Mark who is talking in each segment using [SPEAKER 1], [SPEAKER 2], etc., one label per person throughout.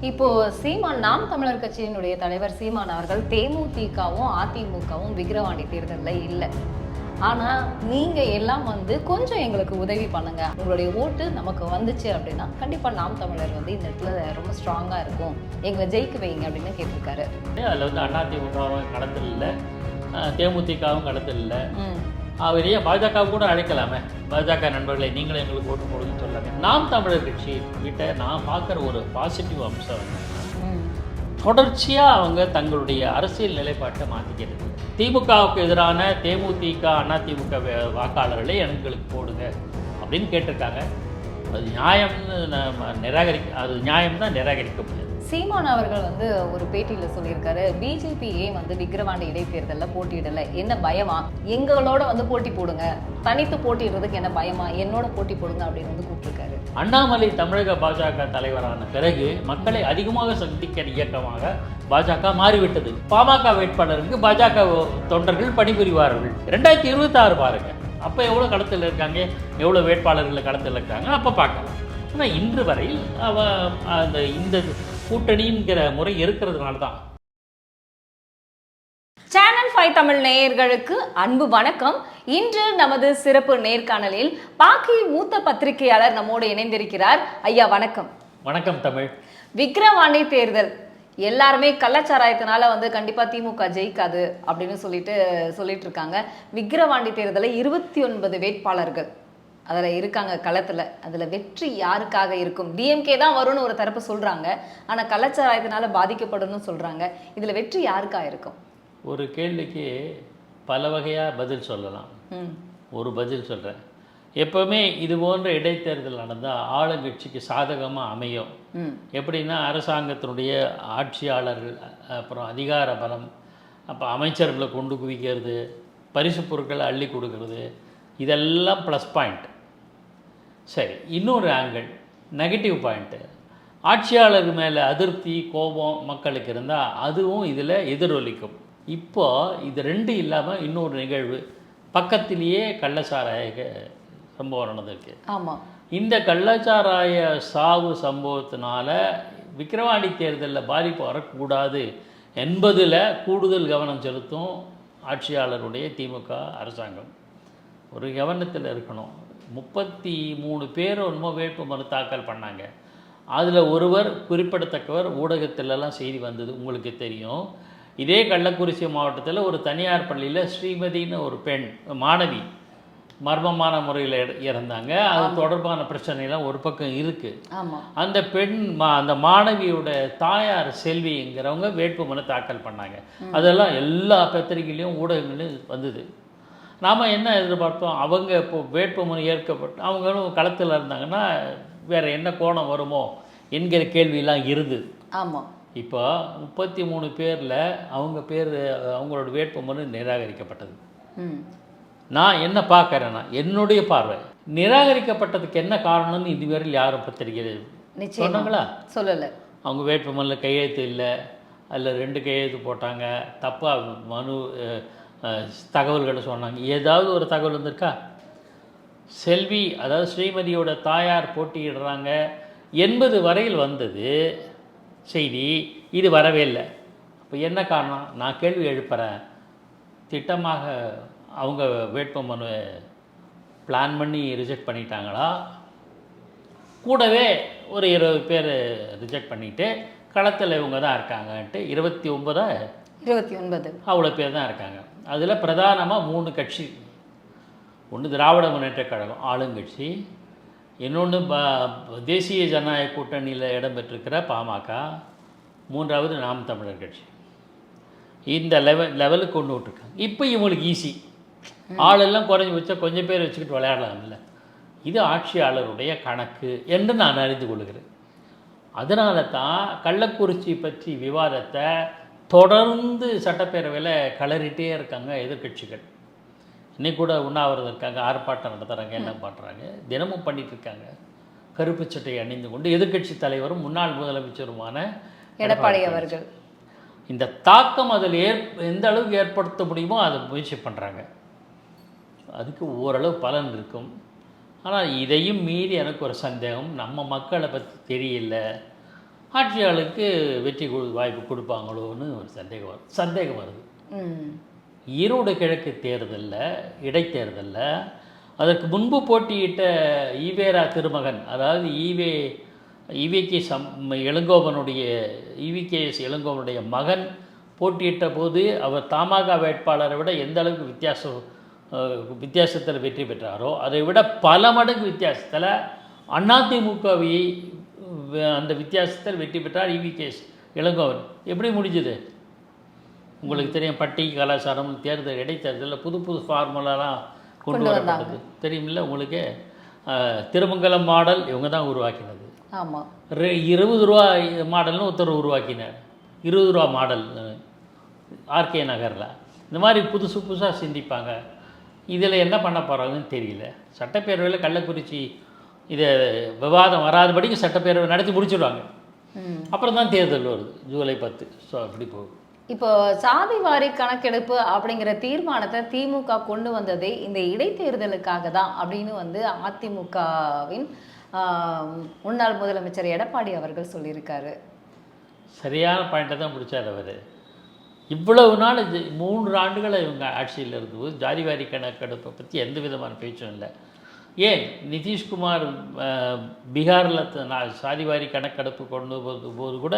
[SPEAKER 1] இப்போ சீமான் நாம் தமிழர் கட்சியினுடைய தலைவர் சீமான் அவர்கள் தேமுதிகவும் அதிமுகவும் விக்கிரவாண்டி தேர்தலில் இல்லை. ஆனா நீங்க எல்லாம் வந்து கொஞ்சம் எங்களுக்கு உதவி பண்ணுங்க, உங்களுடைய ஓட்டு நமக்கு வந்துச்சு அப்படின்னா கண்டிப்பா நாம் தமிழர் வந்து இந்த இடத்துல ரொம்ப ஸ்ட்ராங்கா இருக்கும், எங்களை ஜெயிக்க வைங்க அப்படின்னு கேட்டிருக்காரு.
[SPEAKER 2] அதில் வந்து அதிமுகவும் களத்தில் இல்லை, தேமுதிகவும் களத்தில் இல்லை. அவரையே பாஜக கூட அழைக்கலாமே, பாஜக நண்பர்களை நீங்களும் எங்களுக்கு ஓட்டு போடுன்னு சொல்லாமே. நாம் தமிழர் கட்சி கிட்ட நான் பார்க்குற ஒரு பாசிட்டிவ் அம்சம் என்னன்னா, தொடர்ச்சியாக அவங்க தங்களுடைய அரசியல் நிலைப்பாட்டை மாற்றிக்கிறது. திமுகவுக்கு எதிரான தேமுதிக அதிமுக வாக்காளர்களே எங்களுக்கு போடுங்க அப்படின்னு கேட்டிருக்காங்க. அது நியாயம்னு அது நியாயம் தான் நிராகரிக்க முடியாது.
[SPEAKER 1] சீமான் அவர்கள் வந்து ஒரு பேட்டியில் சொல்லியிருக்காரு, பிஜேபியே வந்து விக்கிரவாண்டி இடைத்தேர்தலில் போட்டியிடலை, என்ன பயமா, எங்களோட வந்து போட்டி போடுங்க, தனித்து போட்டிடுறதுக்கு என்ன பயமா, என்னோட போட்டி போடுங்க அப்படின்னு வந்து கூப்பிட்டுருக்காரு.
[SPEAKER 2] அண்ணாமலை தமிழக பாஜக தலைவரான பிறகு மக்களை அதிகமாக சந்திக்கிற இயக்கமாக பாஜக மாறிவிட்டது. பாமக வேட்பாளருக்கு பாஜக தொண்டர்கள் பணிபுரிவார்கள். 2026 பாருங்க, அப்போ எவ்வளோ களத்தில் இருக்காங்க, எவ்வளோ வேட்பாளர்கள் களத்தில் இருக்காங்க, அப்போ பார்க்கலாம். ஆனால் இன்று வரையில் இந்த கூட்டணிங்கிற முறை இருக்கிறதுனால தான்.
[SPEAKER 1] சேனல் 5 தமிழ் நேயர்களுக்கு அன்பு வணக்கம். இன்று நமது சிறப்பு நேர்காணலில் பாக்கி மூத்த பத்திரிகையாளர் நம்மோடு இணைந்திருக்கிறார். ஐயா வணக்கம்.
[SPEAKER 2] வணக்கம் தமிழ்.
[SPEAKER 1] விக்கிரவாண்டி தேர்தல் எல்லாருமே கள்ளச்சாராயத்தினால வந்து கண்டிப்பா திமுக ஜெயிக்காது அப்படின்னு சொல்லிட்டு இருக்காங்க. விக்கிரவாண்டி தேர்தலில் 29 வேட்பாளர்கள் அதில் இருக்காங்க களத்தில். அதில் வெற்றி யாருக்காக இருக்கும்? டிஎம்கே தான் வரும்னு ஒரு தரப்பு சொல்கிறாங்க, ஆனால் கள்ளச்சாராயத்தினால பாதிக்கப்படும் சொல்கிறாங்க. இதில் வெற்றி யாருக்காக இருக்கும்?
[SPEAKER 2] ஒரு கேள்விக்கு பல வகையாக பதில் சொல்லலாம். ஒரு பதில் சொல்கிறேன். எப்போவுமே இது போன்ற இடைத்தேர்தல் நடந்தால் ஆளுங்கட்சிக்கு சாதகமாக அமையும். எப்படின்னா, அரசாங்கத்தினுடைய ஆட்சியாளர்கள், அப்புறம் அதிகார பலம், அப்போ அமைச்சர்களை கொண்டு குவிக்கிறது, பரிசு பொருட்களை அள்ளி கொடுக்கறது, இதெல்லாம் ப்ளஸ் பாயிண்ட். சரி, இன்னொரு ஆங்கிள் நெகட்டிவ் பாயிண்ட்டு, ஆட்சியாளர் மேலே அதிருப்தி கோபம் மக்களுக்கு இருந்தால் அதுவும் இதில் எதிரொலிக்கும். இப்போது இது ரெண்டு இல்லாமல் இன்னொரு நிகழ்வு பக்கத்திலேயே கள்ளச்சாராய சம்பவம் நடந்திருக்கு.
[SPEAKER 1] ஆமாம். இந்த
[SPEAKER 2] கள்ளச்சாராய சாவு சம்பவத்தினால விக்கிரவாண்டி தேர்தலில் பாதிப்பு வரக்கூடாது என்பதில் கூடுதல் கவனம் செலுத்தும் ஆட்சியாளருடைய திமுக அரசாங்கம். ஒரு கவனத்தில் இருக்கணும். 33 பேர் ஒன்றுமோ வேட்பு மனு தாக்கல் பண்ணாங்க. அதில் ஒருவர் குறிப்பிடத்தக்கவர், ஊடகத்திலலாம் செய்தி வந்தது, உங்களுக்கு தெரியும். இதே கள்ளக்குறிச்சி மாவட்டத்தில் ஒரு தனியார் பள்ளியில் ஸ்ரீமதின்னு ஒரு பெண் மாணவி மர்மமான முறையில் இறந்தாங்க. அது தொடர்பான பிரச்சனைலாம் ஒரு பக்கம் இருக்குது. அந்த பெண் அந்த மாணவியோட தாயார் செல்விங்கிறவங்க வேட்பு மனு தாக்கல் பண்ணாங்க. அதெல்லாம் எல்லா பத்திரிகையிலையும் ஊடகங்களையும் வந்தது. நாம் என்ன எதிர்பார்த்தோம், அவங்க இப்போ வேட்புமனு ஏற்கப்பட்டு அவங்களும் களத்தில் இருந்தாங்கன்னா வேறு என்ன கோணம் வருமோ என்கிற கேள்வியெல்லாம் இருந்தது.
[SPEAKER 1] ஆமாம்.
[SPEAKER 2] இப்போ 33 பேரில் அவங்களோட வேட்புமனு நிராகரிக்கப்பட்டது. நான் என்ன பார்க்குறேன்னா, என்னுடைய பார்வை, நிராகரிக்கப்பட்டதுக்கு என்ன காரணம்னு இதுவரையில் யாரும் பத்திரிக்கை சொன்னாங்களா?
[SPEAKER 1] சொல்லலை.
[SPEAKER 2] அவங்க வேட்புமனுல கையெழுத்து இல்லை, அதில் 2 கையெழுத்து போட்டாங்க, தப்பாக மனு தகவல்களை சொன்னாங்க. ஏதாவது ஒரு தகவல் வந்திருக்கா? செல்வி, அதாவது ஸ்ரீமதியோட தாயார் போட்டியிடுறாங்க என்பது வரையில் வந்தது செய்தி, இது வரவே இல்லை. அப்போ என்ன காரணம்? நான் கேள்வி எழுப்புறேன். திட்டமாக அவங்க வேட்புமனு பிளான் பண்ணி ரிஜெக்ட் பண்ணிட்டாங்களா? கூடவே ஒரு 20 பேர் ரிஜெக்ட் பண்ணிவிட்டு களத்தில் இவங்க தான் இருக்காங்கன்ட்டு 29 அவ்வளோ பேர் தான் இருக்காங்க. அதில் பிரதானமாக 3 கட்சி. ஒன்று திராவிட முன்னேற்றக் கழகம் ஆளுங்கட்சி, இன்னொன்று தேசிய ஜனநாயக கூட்டணியில் இடம்பெற்றிருக்கிற பாமக, மூன்றாவது நாம் தமிழர் கட்சி. இந்த லெவலுக்கு கொண்டு விட்டுருக்காங்க. இப்போ இவங்களுக்கு ஈஸி, ஆளெல்லாம் குறைஞ்சி வச்சா கொஞ்சம் பேர் வச்சுக்கிட்டு விளையாடலாம்ல. இது ஆட்சியாளருடைய கணக்கு என்று நான் அறிந்து கொள்கிறேன். அதனால தான் கள்ளக்குறிச்சி பற்றி விவாதத்தை தொடர்ந்து சட்டப்பேரவையில் கலறிட்டே இருக்காங்க எதிர்கட்சிகள். இன்னைக்கு கூட உண்ணாவிரதம் இருக்காங்க, ஆர்ப்பாட்டம் நடத்துகிறாங்க, என்ன பண்ணுறாங்க, தினமும் பண்ணிட்டு இருக்காங்க. கருப்பு சட்டை அணிந்து கொண்டு எதிர்கட்சி தலைவரும் முன்னாள் முதலமைச்சருமான
[SPEAKER 1] எடப்பாடி அவர்கள்
[SPEAKER 2] இந்த தாக்கம் அதில் எந்த அளவுக்கு ஏற்படுத்த முடியுமோ அதை முயற்சி பண்ணுறாங்க. அதுக்கு ஓரளவு பலன் இருக்கும். ஆனால் இதையும் மீறி எனக்கு ஒரு சந்தேகம், நம்ம மக்களை பற்றி தெரியல, ஆட்சியாளருக்கு வெற்றி வாய்ப்பு கொடுப்பாங்களோன்னு ஒரு சந்தேகம் வருது. ஈரோடு கிழக்கு தேர்தலில் இடைத்தேர்தலில் அதற்கு முன்பு போட்டியிட்ட ஈவேரா திருமகன், அதாவது இவிகேஎஸ் இளங்கோவனுடைய மகன் போட்டியிட்ட போது அவர் தமாக வேட்பாளரை விட எந்த அளவுக்கு வித்தியாசத்தில் வெற்றி பெற்றாரோ அதை விட பல மடங்கு வித்தியாசத்தில் அதிமுகவை அந்த வித்தியாசத்தில் வெற்றி பெற்றார் இவிகேஎஸ் இளங்கோவன். எப்படி முடிஞ்சது உங்களுக்கு தெரியும். பட்டி கலாச்சாரம் தேர்தல் இடைத்தேர்தலில் புது ஃபார்முலாலாம் கொண்டு வரப்பட்டது தெரியுமில்ல உங்களுக்கு. திருமங்கலம் மாடல் இவங்க தான் உருவாக்கினது.
[SPEAKER 1] ஆமாம்.
[SPEAKER 2] 20 ரூபா மாடல்னு ஒருத்தர் உருவாக்கினார். 20 ரூபா மாடல் ஆர்கே நகரில். இந்த மாதிரி புதுசாக சிந்திப்பாங்க. இதில் என்ன பண்ண போகிறாங்கன்னு தெரியல. சட்டப்பேரவையில் கள்ளக்குறிச்சி இதை விவாதம் வராதபடிக்கு சட்டப்பேரவை நடத்தி முடிச்சுடுவாங்க. அப்புறம் தான் தேர்தல் வருது ஜூலை 10. ஸோ அப்படி போகும்.
[SPEAKER 1] இப்போ சாதி வாரி கணக்கெடுப்பு அப்படிங்கிற தீர்மானத்தை திமுக கொண்டு வந்ததே இந்த இடைத்தேர்தலுக்காக தான் அப்படின்னு வந்து அதிமுகவின் முன்னாள் முதலமைச்சர் எடப்பாடி அவர்கள் சொல்லியிருக்காரு.
[SPEAKER 2] சரியான பாயிண்ட்டை தான் பிடிச்சார் அவர். இவ்வளவு நாள் 3 ஆண்டுகளை இவங்க ஆட்சியில் இருந்தபோது ஜாதிவாரி கணக்கெடுப்பை பற்றி எந்த விதமான பேச்சும் இல்லை. ஏன் நிதிஷ்குமார் பீகாரில் சாதிவாரி கணக்கெடுப்பு கொண்டு போது கூட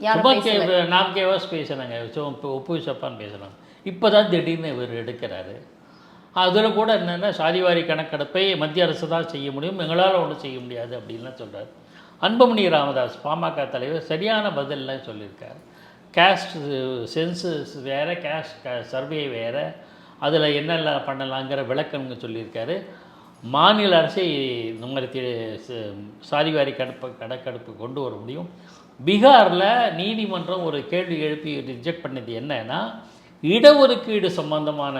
[SPEAKER 2] நாம் கேவாஸ் பேசுனாங்க, ஒப்பு சப்பான்னு பேசுனாங்க. இப்போ தான் திடீர்னு இவர் எடுக்கிறாரு. அதில் கூட என்னென்னா சாதிவாரி கணக்கெடுப்பை மத்திய அரசு தான் செய்ய முடியும், எங்களால் ஒன்றும் செய்ய முடியாது அப்படின்லாம் சொல்கிறார். அன்புமணி ராமதாஸ் பாமக தலைவர் சரியான பதிலெலாம் சொல்லியிருக்கார். கேஸ்ட் சென்சஸ் வேறு, கேஸ்ட் சர்வே வேறு, அதில் என்னெல்லாம் பண்ணலாங்கிற விளக்கம்னு சொல்லியிருக்காரு. மாநில அரசை இந்த மாதிரி சாதிவாரி கணக்கெடுப்பு கொண்டு வர முடியும். பீகாரில் நீதிமன்றம் ஒரு கேள்வி எழுப்பி ரிஜெக்ட் பண்ணது என்னன்னா, இடஒதுக்கீடு சம்பந்தமான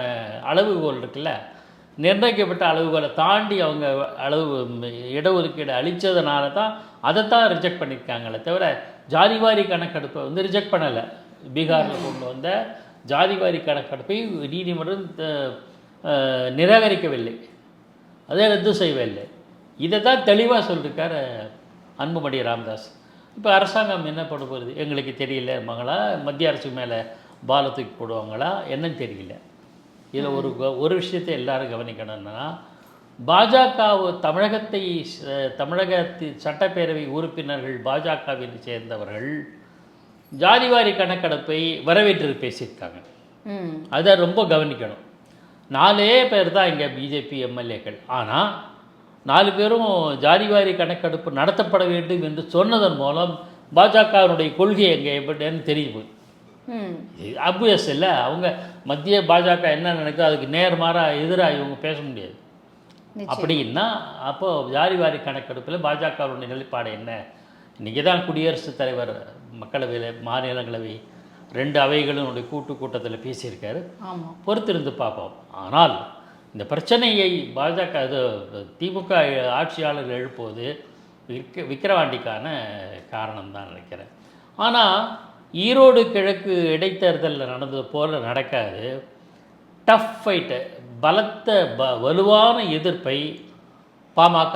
[SPEAKER 2] அளவுகோல் இருக்குல்ல, நிர்ணயிக்கப்பட்ட அளவுகோலை தாண்டி அவங்க இடஒதுக்கீடு அளித்ததுனால தான் அதைத்தான் ரிஜெக்ட் பண்ணியிருக்காங்களே தவிர ஜாதிவாரி கணக்கெடுப்பை வந்து ரிஜெக்ட் பண்ணலை. பீகாரில் கொண்டு வந்த ஜாதிவாரி கணக்கெடுப்பை நீதிமன்றம் நிராகரிக்கவில்லை, அதை ரத்து செய்யவில்லை. இதை தான் தெளிவாக சொல்லியிருக்கார் அன்புமணி ராமதாஸ். இப்போ அரசாங்கம் என்ன பண்ண போகுது எங்களுக்கு தெரியல மகளா, மத்திய அரசு மேலே பாலத்துக்கு போடுவாங்களா என்னன்னு தெரியல. இதில் ஒரு விஷயத்தை எல்லாரும் கவனிக்கணும்னா, பாஜக தமிழகத்தின் சட்டப்பேரவை உறுப்பினர்கள் பாஜகவில் சேர்ந்தவர்கள் ஜாதிவாரி கணக்கெடுப்பை வரவேற்று பேசியிருக்காங்க. அதை ரொம்ப கவனிக்கணும். 4 பேர் தான் இங்கே பிஜேபி எம்எல்ஏக்கள். ஆனால் 4 பேரும் ஜாதிவாரி கணக்கெடுப்பு நடத்தப்பட வேண்டும் என்று சொன்னதன் மூலம் பாஜகவினுடைய கொள்கை எங்கே எப்படின்னு தெரியுது. அப்வியஸ் இல்லை. அவங்க மத்திய பாஜக என்ன நினைக்கும் அதுக்கு நேர்மாறாக எதிராக இவங்க பேச முடியாது. அப்படின்னா அப்போது ஜாதிவாரி கணக்கெடுப்பில் பாஜகவுடைய நிலைப்பாடு என்ன? இன்றைக்கி தான் குடியரசுத் தலைவர் மக்களவையில் மாநிலங்களவை 2 அவைகளினுடைய கூட்டத்தில் பேசியிருக்காரு. பொறுத்திருந்து பார்ப்போம். ஆனால் இந்த பிரச்சனையை திமுக ஆட்சியாளர்கள் எழுப்புவது விக்கிரவாண்டிக்கான காரணம்தான் நினைக்கிறேன். ஆனால் ஈரோடு கிழக்கு இடைத்தேர்தலில் நடந்தது போல் நடக்காது. டஃப் ஃபைட்டு, பலத்த வலுவான எதிர்ப்பை பாமக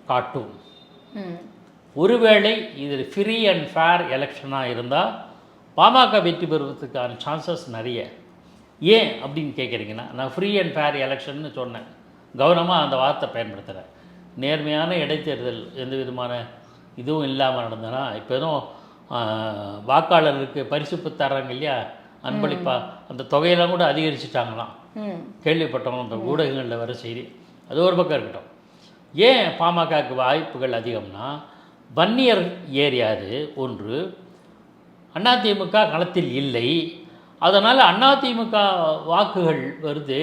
[SPEAKER 2] காட்டும். ஒருவேளை இது ஃப்ரீ அண்ட் ஃபேர் எலெக்ஷனாக இருந்தால் பாமக வெற்றி பெறுவதற்கான சான்சஸ் நிறைய. ஏன் அப்படின்னு கேட்குறீங்கன்னா, நான் ஃப்ரீ அண்ட் ஃபேர் எலெக்ஷன்னு சொன்னேன், கவனமாக அந்த வார்த்தை பயன்படுத்துகிறேன். நேர்மையான இடைத்தேர்தல் எந்த விதமான இதுவும் இல்லாமல் நடந்ததுன்னா, இப்போ எதுவும் வாக்காளருக்கு பரிசுப்பு தர்றாங்க இல்லையா, அன்பளிப்பா, அந்த தொகையெல்லாம் கூட அதிகரிச்சுட்டாங்களாம் கேள்விப்பட்டவங்க இந்த ஊடகங்களில் வர செய்தி. அது ஒரு பக்கம் இருக்கட்டும். ஏன் பாமகவுக்கு வாய்ப்புகள் அதிகம்னா, வன்னியர் ஏரியாது ஒன்று, அதிமுக களத்தில் இல்லை, அதனால் அதிமுக வாக்குகள் வருது,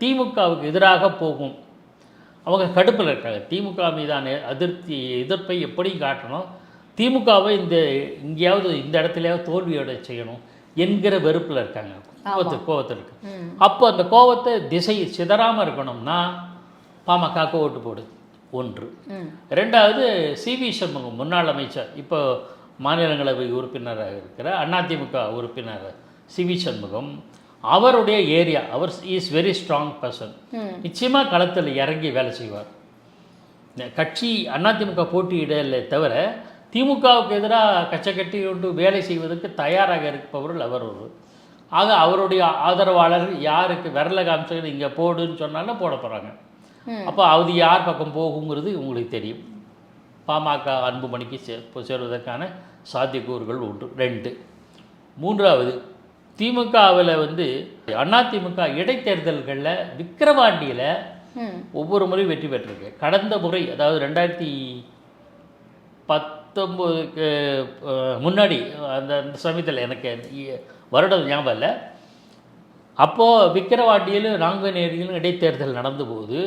[SPEAKER 2] திமுகவுக்கு எதிராக போகும். அவங்க கடுப்பில் இருக்காங்க. திமுக மீதான எதிர்ப்பை எப்படி காட்டணும், திமுகவை எங்கேயாவது இந்த இடத்துலையாவது தோல்வியோட செய்யணும் என்கிற வெறுப்பில் இருக்காங்க, கோவத்தில் இருக்கு. அப்போ அந்த கோவத்தை திசை சிதறாமல் இருக்கணும்னா பாமகவுக்கு ஓட்டு போடு ஒன்று. ரெண்டாவது சிவி சண்முகம் முன்னாள் அமைச்சர், இப்போ மாநிலங்களவை உறுப்பினராக இருக்கிற அதிமுக உறுப்பினர் சிவி சண்முகம், அவருடைய ஏரியா, அவர் இஸ் வெரி ஸ்ட்ராங் பர்சன். நிச்சயமாக களத்தில் இறங்கி வேலை செய்வார். கட்சி அதிமுக போட்டியிடலை தவிர திமுகவுக்கு எதிராக கச்சை கட்டி கொண்டு வேலை செய்வதற்கு தயாராக இருப்பவர்கள் அவர் ஒரு. ஆக அவருடைய ஆதரவாளர்கள் யாருக்கு விரல காமிச்சு இங்கே போடுன்னு சொன்னாலும் போட போகிறாங்க. அப்போ அது யார் பக்கம் போகுங்கிறது உங்களுக்கு தெரியும். பாமக அன்புமணிக்கு சேருவதற்கான சாத்தியக்கூறுகள் ஒன்று. 2. 3வது, திமுகவில் வந்து அதிமுக இடைத்தேர்தல்களில் விக்கிரவாண்டியில் ஒவ்வொரு முறையும் வெற்றி பெற்றிருக்கு. கடந்த முறை, அதாவது 2019க்கு முன்னாடி, அந்த சமயத்தில் எனக்கு வருடம் ஞாபகம் இல்லை, அப்போது விக்கிரவாண்டியிலும் நாங்குநேரியிலும் இடைத்தேர்தல் நடந்தபோது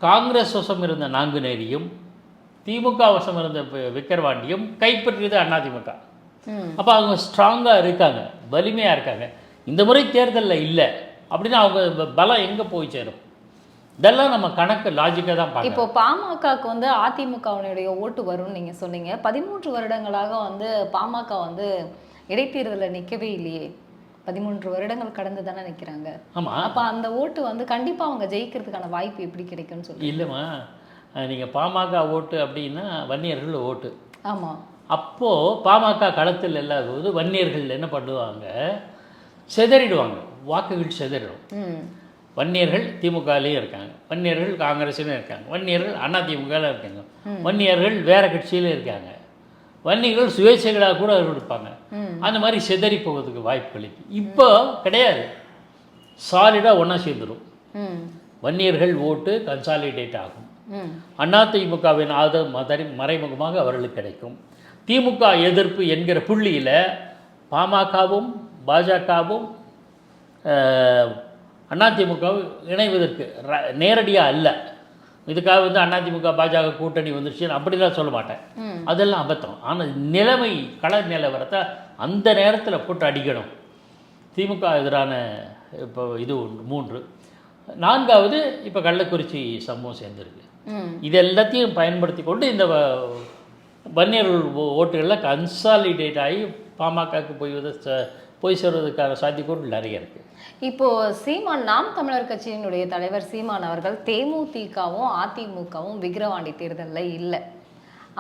[SPEAKER 2] காங்கிரஸ் வசம் இருந்த நாங்குநேரியும் திமுக வசம் இருந்த விக்கிரவாண்டியும் கைப்பற்றியது அதிமுக. அப்போ அவங்க ஸ்ட்ராங்காக இருக்காங்க, வலிமையாக இருக்காங்க. இந்த முறை தேர்தலில் இல்லை அப்படின்னா அவங்க பலம் எங்கே போய் சேரும்? இதெல்லாம் நம்ம கணக்கு லாஜிக்காக தான் பார்க்கணும்.
[SPEAKER 1] இப்போ பாமகவுக்கு வந்து அதிமுகவினுடைய ஓட்டு வரும்னு நீங்கள் சொன்னீங்க. 13 வருடங்களாக வந்து பாமக வந்து இடைத்தேர்தலில் நிற்கவே இல்லையே. 13 வருடங்கள் கடந்து தானே நிற்கிறாங்க.
[SPEAKER 2] ஆமாம்.
[SPEAKER 1] அப்போ அந்த ஓட்டு வந்து கண்டிப்பாக அவங்க ஜெயிக்கிறதுக்கான வாய்ப்பு எப்படி கிடைக்கும்னு சொல்லி.
[SPEAKER 2] இல்லைம்மா, நீங்கள் பாமக ஓட்டு அப்படின்னா வன்னியர்கள் ஓட்டு.
[SPEAKER 1] ஆமாம்.
[SPEAKER 2] அப்போது பாமக களத்தில் இல்லாத போது வன்னியர்கள் என்ன பண்ணுவாங்க, சிதறிடுவாங்க, வாக்குகள் சிதறிடும். வன்னியர்கள் திமுகலையும் இருக்காங்க, வன்னியர்கள் காங்கிரஸ்லையும் இருக்காங்க, வன்னியர்கள் அதிமுகவில் இருக்காங்க, வன்னியர்கள் வேறு கட்சியிலும் இருக்காங்க, வன்னியர்கள் சுயேட்சைகளாக கூட இருப்பாங்க. அந்த மாதிரி சிதறி போவதுக்கு வாய்ப்புகள் இருக்குது. இப்போ கிடையாது, சாலிடாக ஒன்றா சேர்ந்துடும். வன்னியர்கள் ஓட்டு கன்சாலிடேட் ஆகும். அதிமுகவின் ஆதரவு மறைமுகமாக அவர்களுக்கு கிடைக்கும். திமுக எதிர்ப்பு என்கிற புள்ளியில் பாமகவும் பாஜகவும் அதிமுகவும் இணைவதற்கு நேரடியாக அல்ல. இதுக்காக வந்து அதிமுக பாஜக கூட்டணி வந்துருச்சுன்னு அப்படிலாம் சொல்ல மாட்டேன், அதெல்லாம் அபத்தம். ஆனால் நிலைமை கள நிலவரத்தை அந்த நேரத்தில் போட்டு அடிக்கணும். திமுக எதிரான இப்போ இது 3. 4வது இப்போ கள்ளக்குறிச்சி சம்பவம் சேர்ந்துருக்கு. இது எல்லாத்தையும் பயன்படுத்தி கொண்டு இந்த வன்னியர்கள் ஓட்டுகளில் கன்சாலிடேட் ஆகி பாமகவுக்கு போய் சேர்வதற்கான சாத்தியக்கூறு நிறைய இருக்குது.
[SPEAKER 1] இப்போ சீமான், நாம் தமிழர் கட்சியினுடைய தலைவர் சீமான் அவர்கள் தேமுதிகவும் அதிமுகவும் விக்கிரவாண்டி தேர்தலில் இல்லை,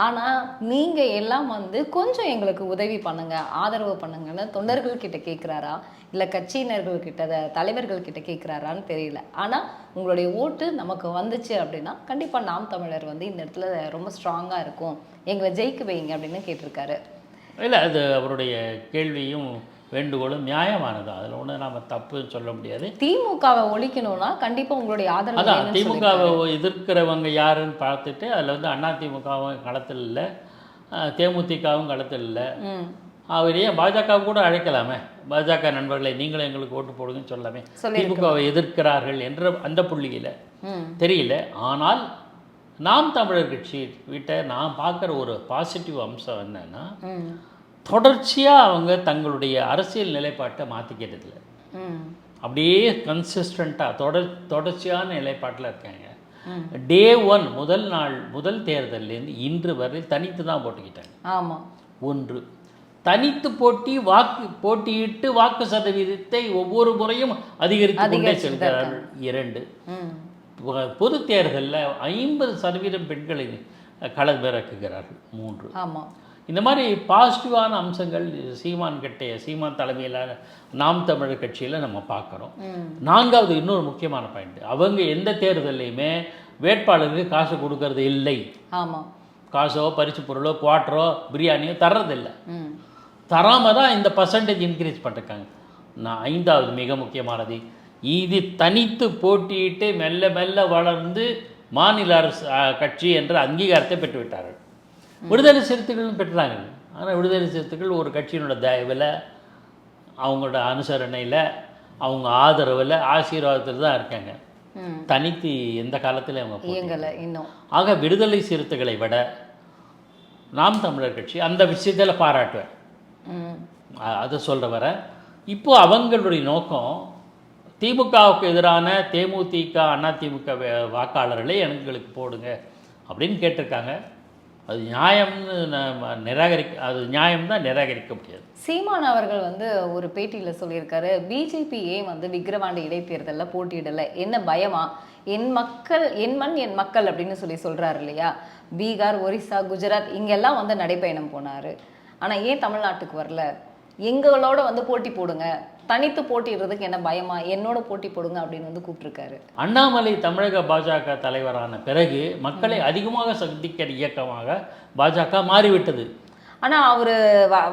[SPEAKER 1] ஆனால் நீங்கள் எல்லாம் வந்து கொஞ்சம் எங்களுக்கு உதவி பண்ணுங்க, ஆதரவு பண்ணுங்கன்னு தொண்டர்கள்கிட்ட கேட்குறாரா இல்லை கட்சியினர்கள்கிட்ட தலைவர்கள்கிட்ட கேட்குறாரான்னு தெரியல. ஆனால் உங்களுடைய ஓட்டு நமக்கு வந்துச்சு அப்படின்னா கண்டிப்பாக நாம் தமிழர் வந்து இந்த இடத்துல ரொம்ப ஸ்ட்ராங்காக இருக்கும், எங்களை ஜெயிக்க வைங்க அப்படின்னு கேட்டிருக்காரு.
[SPEAKER 2] இல்லை, அது அவருடைய கேள்வியும் வேண்டுகோளும் நியாயமானது. அதில் ஒன்று நாம் தப்புன்னு சொல்ல முடியாது.
[SPEAKER 1] திமுகவை ஒழிக்கணும்னா கண்டிப்பாக உங்களுடைய ஆதரவு.
[SPEAKER 2] அதான் திமுகவை எதிர்க்கிறவங்க யாருன்னு பார்த்துட்டு அதில் வந்து அதிமுகவும் களத்தில் இல்லை, தேமுதிகவும் களத்தில் இல்லை. அவரையே பாஜக கூட அழைக்கலாமே, பாஜக நண்பர்களை நீங்களும் எங்களுக்கு ஓட்டு போடுங்கன்னு சொல்லாமே. திமுகவை எதிர்க்கிறார்கள் என்ற அந்த புள்ளியில் தெரியல. ஆனால் நாம் தமிழர் கட்சி வீட்டை நான் பார்க்குற ஒரு பாசிட்டிவ் அம்சம் என்னன்னா, தொடர்ச்சியாக அவங்க தங்களுடைய அரசியல் நிலைப்பாட்டை மாற்றிக்கிறதுல அப்படியே கன்சிஸ்டண்ட்டாக தொடர்ச்சியான நிலைப்பாட்டில் இருக்காங்க. டே 1 முதல் தேர்தலேருந்து இன்று வரை தனித்து தான் போட்டுக்கிட்டாங்க.
[SPEAKER 1] ஆமாம்.
[SPEAKER 2] 1, தனித்து போட்டியிட்டு வாக்கு சதவீதத்தை ஒவ்வொரு முறையும் அதிகரித்து கொண்டே செல்கிறார்கள். 2, பொது தேர்தலில் 50% பெண்களை களமிறக்குகிறார்கள். 3,
[SPEAKER 1] ஆமாம்.
[SPEAKER 2] இந்த மாதிரி பாசிட்டிவான அம்சங்கள் சீமான் தலைமையிலான நாம் தமிழர் கட்சியில் நம்ம பார்க்குறோம். 4வது இன்னொரு முக்கியமான பாயிண்ட், அவங்க எந்த தேர்தலையுமே வேட்பாளருக்கு காசு கொடுக்கறது இல்லை.
[SPEAKER 1] ஆமாம்.
[SPEAKER 2] காசோ பரிசு பொருளோ குவாட்டரோ பிரியாணியோ தர்றதில்லை. தராமல் தான் இந்த பர்சன்டேஜ் இன்க்ரீஸ் பண்ணிருக்காங்க. 5வது மிக முக்கியமானது, இது தனித்து போட்டியிட்டு மெல்ல மெல்ல வளர்ந்து மாநில அரசு கட்சி என்ற அங்கீகாரத்தை பெற்றுவிட்டார்கள். விடுதலை சிறுத்தைகளும் பெற்றாங்க. ஆனால் விடுதலை சிறுத்தைகள் ஒரு கட்சியினோட தயவில், அவங்களோட அனுசரணையில், அவங்க ஆதரவில், ஆசீர்வாதத்தில் தான் இருக்காங்க. தனித்து எந்த காலத்தில் அவங்க
[SPEAKER 1] இயங்கலை இன்னும்.
[SPEAKER 2] ஆக விடுதலை சிறுத்தைகளை விட நாம் தமிழர் கட்சி அந்த விஷயத்தில் பாராட்டுவேன். அதை சொல்கிற வர இப்போ அவங்களுடைய நோக்கம் திமுகவுக்கு எதிரான தேமுதிக அதிமுக வாக்காளர்களே எங்களுக்கு போடுங்க அப்படின்னு கேட்டிருக்காங்க. அது நியாயம்னு அது நியாயம்தான் நிராகரிக்க முடியாது.
[SPEAKER 1] சீமான் அவர்கள் வந்து ஒரு பேட்டியில் சொல்லியிருக்காரு, பிஜேபி ஏன் வந்து விக்கிரவாண்டி இடைத்தேர்தலில் போட்டியிடலை, என்ன பயமா, என் மக்கள் என் மண் என் மக்கள் அப்படின்னு சொல்றாரு இல்லையா. பீகார், ஒரிசா, குஜராத் இங்கெல்லாம் வந்து நடைப்பயணம் போனார். ஆனால் ஏன் தமிழ்நாட்டுக்கு வரல, எங்களோட வந்து போட்டி போடுங்க, தனித்து போட்டிடுறதுக்கு என்ன பயமா, என்னோட போட்டி போடுங்க அப்படின்னு வந்து கூப்பிட்டுருக்காரு.
[SPEAKER 2] அண்ணாமலை தமிழக பாஜக தலைவரான பிறகு மக்களை அதிகமாக சந்திக்கிற இயக்கமாக பாஜக மாறிவிட்டது.
[SPEAKER 1] ஆனால் அவர்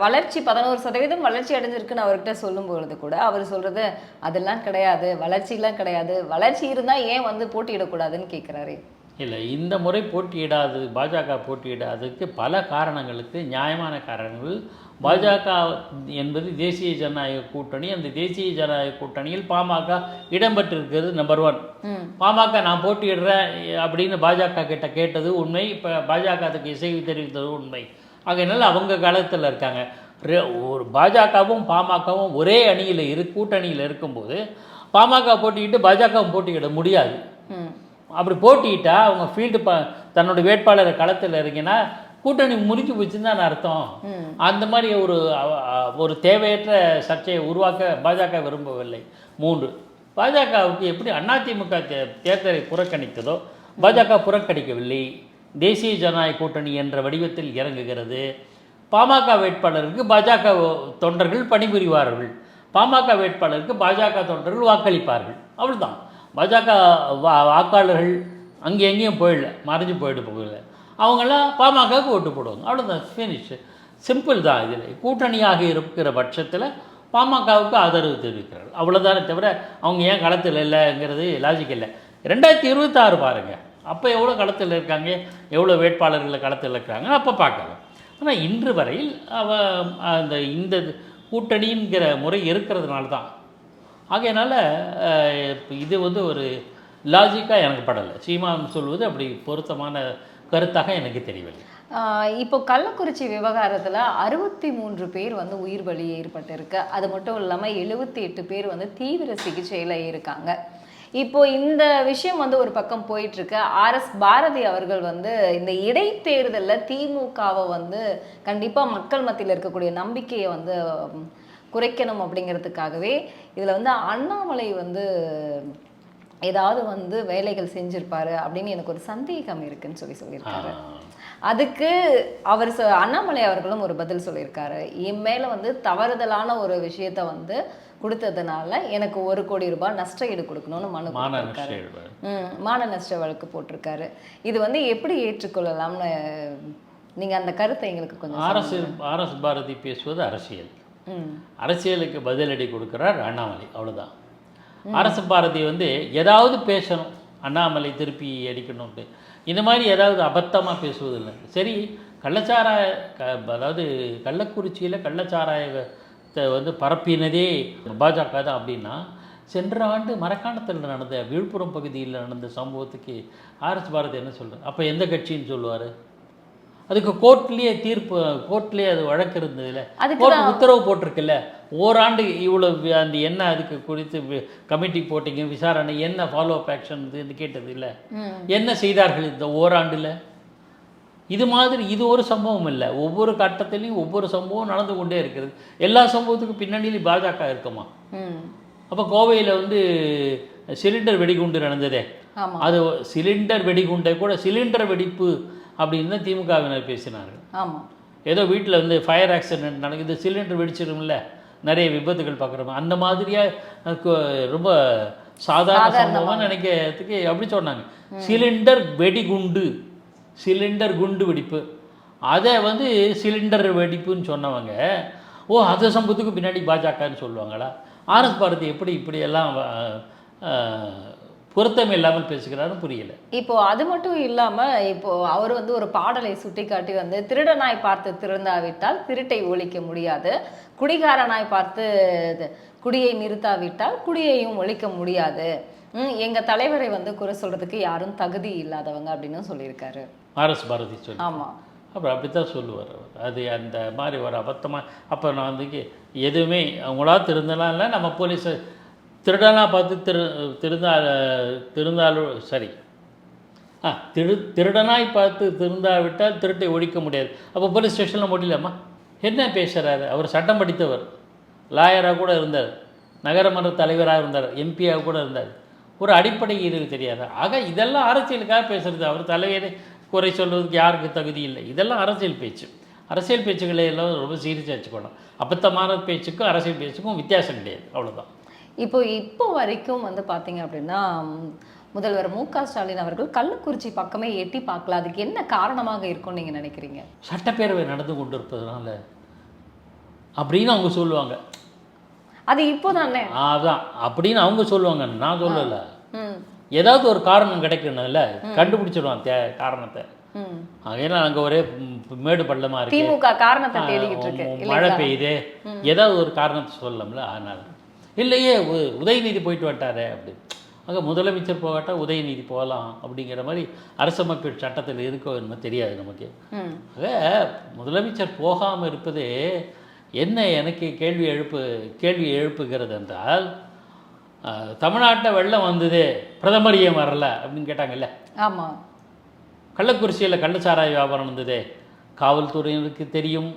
[SPEAKER 1] வளர்ச்சி 11% வளர்ச்சி அடைஞ்சிருக்குன்னு அவர்கிட்ட சொல்லும்பொழுது கூட அவர் சொல்கிறது அதெல்லாம் கிடையாது, வளர்ச்சிலாம் கிடையாது, வளர்ச்சி இருந்தால் ஏன் வந்து போட்டியிடக்கூடாதுன்னு கேட்குறாரு.
[SPEAKER 2] இல்லை, இந்த முறை போட்டியிடாது, பாஜக போட்டியிடாததுக்கு பல காரணங்களுக்கு நியாயமான காரணங்கள். பாஜக என்பது தேசிய ஜனநாயக கூட்டணி. அந்த தேசிய ஜனநாயக கூட்டணியில் பாமக இடம்பெற்றிருக்கிறது. நம்பர் 1. பாமக நான் போட்டியிடுறேன் அப்படின்னு பாஜக கிட்ட கேட்டது உண்மை. இப்போ பாஜக அதுக்கு இசைவு தெரிவித்தது உண்மை. ஆகையினால அவங்க காலத்தில் இருக்காங்க. ஒரு பாஜகவும் பாமகவும் ஒரே அணியில் கூட்டணியில் இருக்கும்போது பாமக போட்டிக்கிட்டு பாஜகவும் போட்டியிட முடியாது. அப்படி போட்டிக்கிட்டா அவங்க ஃபீல்டு தன்னோட வேட்பாளர் களத்தில் இருக்கினா கூட்டணி முறிஞ்சு போச்சுன்னு தான் அர்த்தம். அந்த மாதிரி ஒரு தேவையற்ற சர்ச்சையை உருவாக்க பாஜக விரும்பவில்லை. 3, பாஜகவுக்கு எப்படி அதிமுக தேர்தலை புறக்கணித்ததோ பாஜக புறக்கணிக்கவில்லை. தேசிய ஜனநாயக கூட்டணி என்ற வடிவத்தில் இறங்குகிறது. பாமக வேட்பாளருக்கு பாஜக தொண்டர்கள் பணிபுரிவார்கள், பாமக வேட்பாளருக்கு பாஜக தொண்டர்கள் வாக்களிப்பார்கள். அவ்வளோதான். பாஜக வாக்காளர்கள் அங்கே எங்கேயும் போயிடல, மறைஞ்சு போகல. அவங்களாம் பாமகவுக்கு ஓட்டு போடுவாங்க. அவ்வளோதான், ஃபினிஷ். சிம்பிள் தான். இதில் கூட்டணியாக இருக்கிற பட்சத்தில் பாமகவுக்கு ஆதரவு தெரிவிக்கிறார்கள். அவ்வளோதானே தவிர அவங்க ஏன் களத்தில் இல்லைங்கிறது லாஜிக் இல்லை. 2026 பாருங்கள், அப்போ எவ்வளோ களத்தில் இருக்காங்க, எவ்வளோ வேட்பாளர்கள் களத்தில் இருக்கிறாங்க, அப்போ பார்க்கலாம். ஆனால் இன்று வரையில் இந்த கூட்டணிங்கிற முறை இருக்கிறதுனால தான். ஆகையினால இது வந்து ஒரு லாஜிக்காக எனக்கு படலை. சீமான் சொல்வது அப்படி பொருத்தமான கருத்தாக எனக்கு தெரியவில்லை.
[SPEAKER 1] இப்போ கள்ளக்குறிச்சி விவகாரத்தில் 63 பேர் வந்து உயிர் பலி ஏற்பட்டிருக்கு. அது மட்டும் இல்லாமல் 78 பேர் வந்து தீவிர சிகிச்சையில் இருக்காங்க. இப்போ இந்த விஷயம் வந்து ஒரு பக்கம் போயிட்டு இருக்கு. RS பாரதி அவர்கள் வந்து இந்த இடைத்தேர்தலில் திமுகவை வந்து கண்டிப்பாக மக்கள் மத்தியில் இருக்கக்கூடிய நம்பிக்கையை வந்து குறைக்கணும் அப்படிங்கிறதுக்காகவே இதில் வந்து அண்ணாமலை வந்து ஏதாவது வந்து வேலைகள் செஞ்சிருப்பாரு அப்படின்னு எனக்கு ஒரு சந்தேகம் இருக்குன்னு சொல்லியிருக்காரு. அதுக்கு அவர் அண்ணாமலை அவர்களும் ஒரு பதில் சொல்லியிருக்காரு. என் மேலே வந்து தவறுதலான ஒரு விஷயத்த வந்து கொடுத்ததுனால எனக்கு 1 கோடி ரூபாய் நஷ்ட ஈடு கொடுக்கணும்னு மனு போட்டிருக்காரு. மான நஷ்ட வழக்கு போட்டிருக்காரு. இது வந்து எப்படி ஏற்றுக்கொள்ளலாம்னு நீங்கள் அந்த கருத்தை எங்களுக்கு கொஞ்சம்.
[SPEAKER 2] RS பாரதி பேசுவது அரசியல். அரசியலுக்கு பதிலடி கொடுக்குறார் அண்ணாமலை, அவ்வளோதான். RS பாரதி வந்து ஏதாவது பேசணும், அண்ணாமலை திருப்பி அடிக்கணும்ட்டு இந்த மாதிரி ஏதாவது அபத்தமாக பேசுவதில்லை. சரி, அதாவது கள்ளக்குறிச்சியில் கள்ளச்சாராயத்தை வந்து பரப்பினதே பாஜக தான் அப்படின்னா, சென்ற ஆண்டு மரக்காணத்தில் நடந்த விழுப்புரம் பகுதியில் நடந்த சம்பவத்துக்கு RS பாரதி என்ன சொல்கிறார்? அப்போ எந்த கட்சின்னு சொல்லுவார்? அதுக்கு கோர்ட்லேயே கோர்ட்லேயே அது வழக்கு இருந்ததில்ல, கோர்ட் உத்தரவு போட்டிருக்குல்ல, ஓராண்டு இவ்வளோ அந்த என்ன அதுக்கு குறித்து கமிட்டி போட்டிங்க, விசாரணை என்ன, ஃபாலோ அப் ஆக்ஷன் கேட்டது இல்லை. என்ன செய்தார்கள் இந்த ஓராண்டில்? இது ஒரு சம்பவம் இல்லை. ஒவ்வொரு கட்டத்திலையும் ஒவ்வொரு சம்பவம் நடந்து கொண்டே இருக்கிறது. எல்லா சம்பவத்துக்கும் பின்னணியிலும் பாஜக இருக்குமா? அப்போ கோவையில் வந்து சிலிண்டர் வெடிகுண்டு நடந்ததே, அது சிலிண்டர் வெடிகுண்டை கூட சிலிண்டர் வெடிப்பு அப்படின்னு தான் திமுகவினர் பேசினார்கள். ஏதோ வீட்டில் வந்து ஃபயர் ஆக்சிடென்ட் நடக்குது, சிலிண்டர் வெடிச்சிடும்ல, நிறைய விபத்துகள் பார்க்குறோம், அந்த மாதிரியாக ரொம்ப சாதாரண சம்பவமாக நினைக்கிறதுக்கு அப்படி சொன்னாங்க. சிலிண்டர் வெடிகுண்டு, சிலிண்டர் குண்டு வெடிப்பு, அதை வந்து சிலிண்டர் வெடிப்புன்னு சொன்னவங்க அந்த சம்பவத்துக்கு பின்னாடி பாஜகன்னு சொல்லுவாங்களா? RS பாரதி எப்படி இப்படியெல்லாம் பொருத்தம் இல்லாமல் பேசுகிறாருன்னு புரியல.
[SPEAKER 1] இப்போ அது மட்டும் இல்லாமல் இப்போ அவர் வந்து ஒரு பாடலை சுட்டி காட்டி வந்து திருடனாய் பார்த்து திருந்தாவிட்டால் திருட்டை ஒழிக்க முடியாது, குடிகாரனாய் பார்த்து குடியை நிறுத்தாவிட்டால் குடியையும் ஒழிக்க முடியாது, எங்கள் தலைவரை வந்து குறை சொல்கிறதுக்கு யாரும் தகுதி இல்லாதவங்க அப்படின்னு சொல்லியிருக்காரு
[SPEAKER 2] RS பாரதி சொல்லி.
[SPEAKER 1] ஆமாம்,
[SPEAKER 2] அப்புறம் அப்படித்தான் சொல்லுவார் அது அந்த மாதிரி ஒரு அபத்தமாக. அப்போ நான் வந்து எதுவுமே அவங்களா திருந்தலாம் இல்லை, நம்ம போலீஸை திருடனா பார்த்து திருந்தாலும் சரி, திருடனாய் பார்த்து திருந்தாவிட்டால் திருட்டை ஒழிக்க முடியாது. அப்போ போலீஸ் ஸ்டேஷனில் முடியலாமா? என்ன பேசுகிறாரு? அவர் சட்டம் படித்தவர், லாயராக கூட இருந்தார், நகரமன்ற தலைவராக இருந்தார், எம்பியாக கூட இருந்தார். ஒரு அடிப்படை இது தெரியாது. ஆக இதெல்லாம் அரசியலுக்காக பேசுகிறது. அவர் தலைவரை குறை சொல்வதுக்கு யாருக்கு தகுதி இல்லை. இதெல்லாம் அரசியல் பேச்சு. அரசியல் பேச்சுக்களை எல்லாம் ரொம்ப சீரியஸாக வச்சுக்கணும். அபத்தமான பேச்சுக்கும் அரசியல் பேச்சுக்கும் வித்தியாசம் கிடையாது, அவ்வளோதான்.
[SPEAKER 1] இப்போ வரைக்கும் வந்து பார்த்தீங்க அப்படின்னா முதல்வர் மு.க.ஸ்டாலின் அவர்கள் கள்ளக்குறிச்சி பக்கமே எட்டி பார்க்கல. அதுக்கு என்ன காரணமாக இருக்கும்னு நீங்கள் நினைக்கிறீங்க?
[SPEAKER 2] சட்டப்பேரவை நடந்து கொண்டு இருப்பதுனால அப்படின்னு அவங்க சொல்லுவாங்க.
[SPEAKER 1] அது இப்போ தானே
[SPEAKER 2] அதான் அப்படின்னு அவங்க சொல்லுவாங்க, நான் சொல்லலை. ஏதாவது ஒரு காரணம் கிடைக்கணும்ல, கண்டுபிடிச்சிடுவான் காரணத்தை. ஏன்னா அங்கே ஒரே மேடு பள்ளமாக இருக்கு,
[SPEAKER 1] திமுக காரணத்தை தேடிக்கிட்டு இருக்கு,
[SPEAKER 2] மழை பெய்யுது, ஏதாவது ஒரு காரணத்தை சொல்லலாம்ல. அதனால இல்லையே உதயநிதி போயிட்டு வந்துட்டாரே அப்படி. ஆக முதலமைச்சர் போகாட்டா உதயநிதி போகலாம் அப்படிங்கிற மாதிரி அரசமைப்பு சட்டத்தில் இருக்கோ என்ன தெரியாது நமக்கு. ஆக முதலமைச்சர் போகாமல் இருப்பது என்ன எனக்கு கேள்வி எழுப்புகிறது என்றால், தமிழ்நாட்டில் வெள்ளம் வந்தது, பிரதமர் ஏன் வரல அப்படின்னு கேட்டாங்கல்ல.
[SPEAKER 1] ஆமாம்.
[SPEAKER 2] கள்ளக்குறிச்சியில் கள்ளச்சாராய வியாபாரம் இருந்தது, காவல்துறையினருக்கு தெரியும்,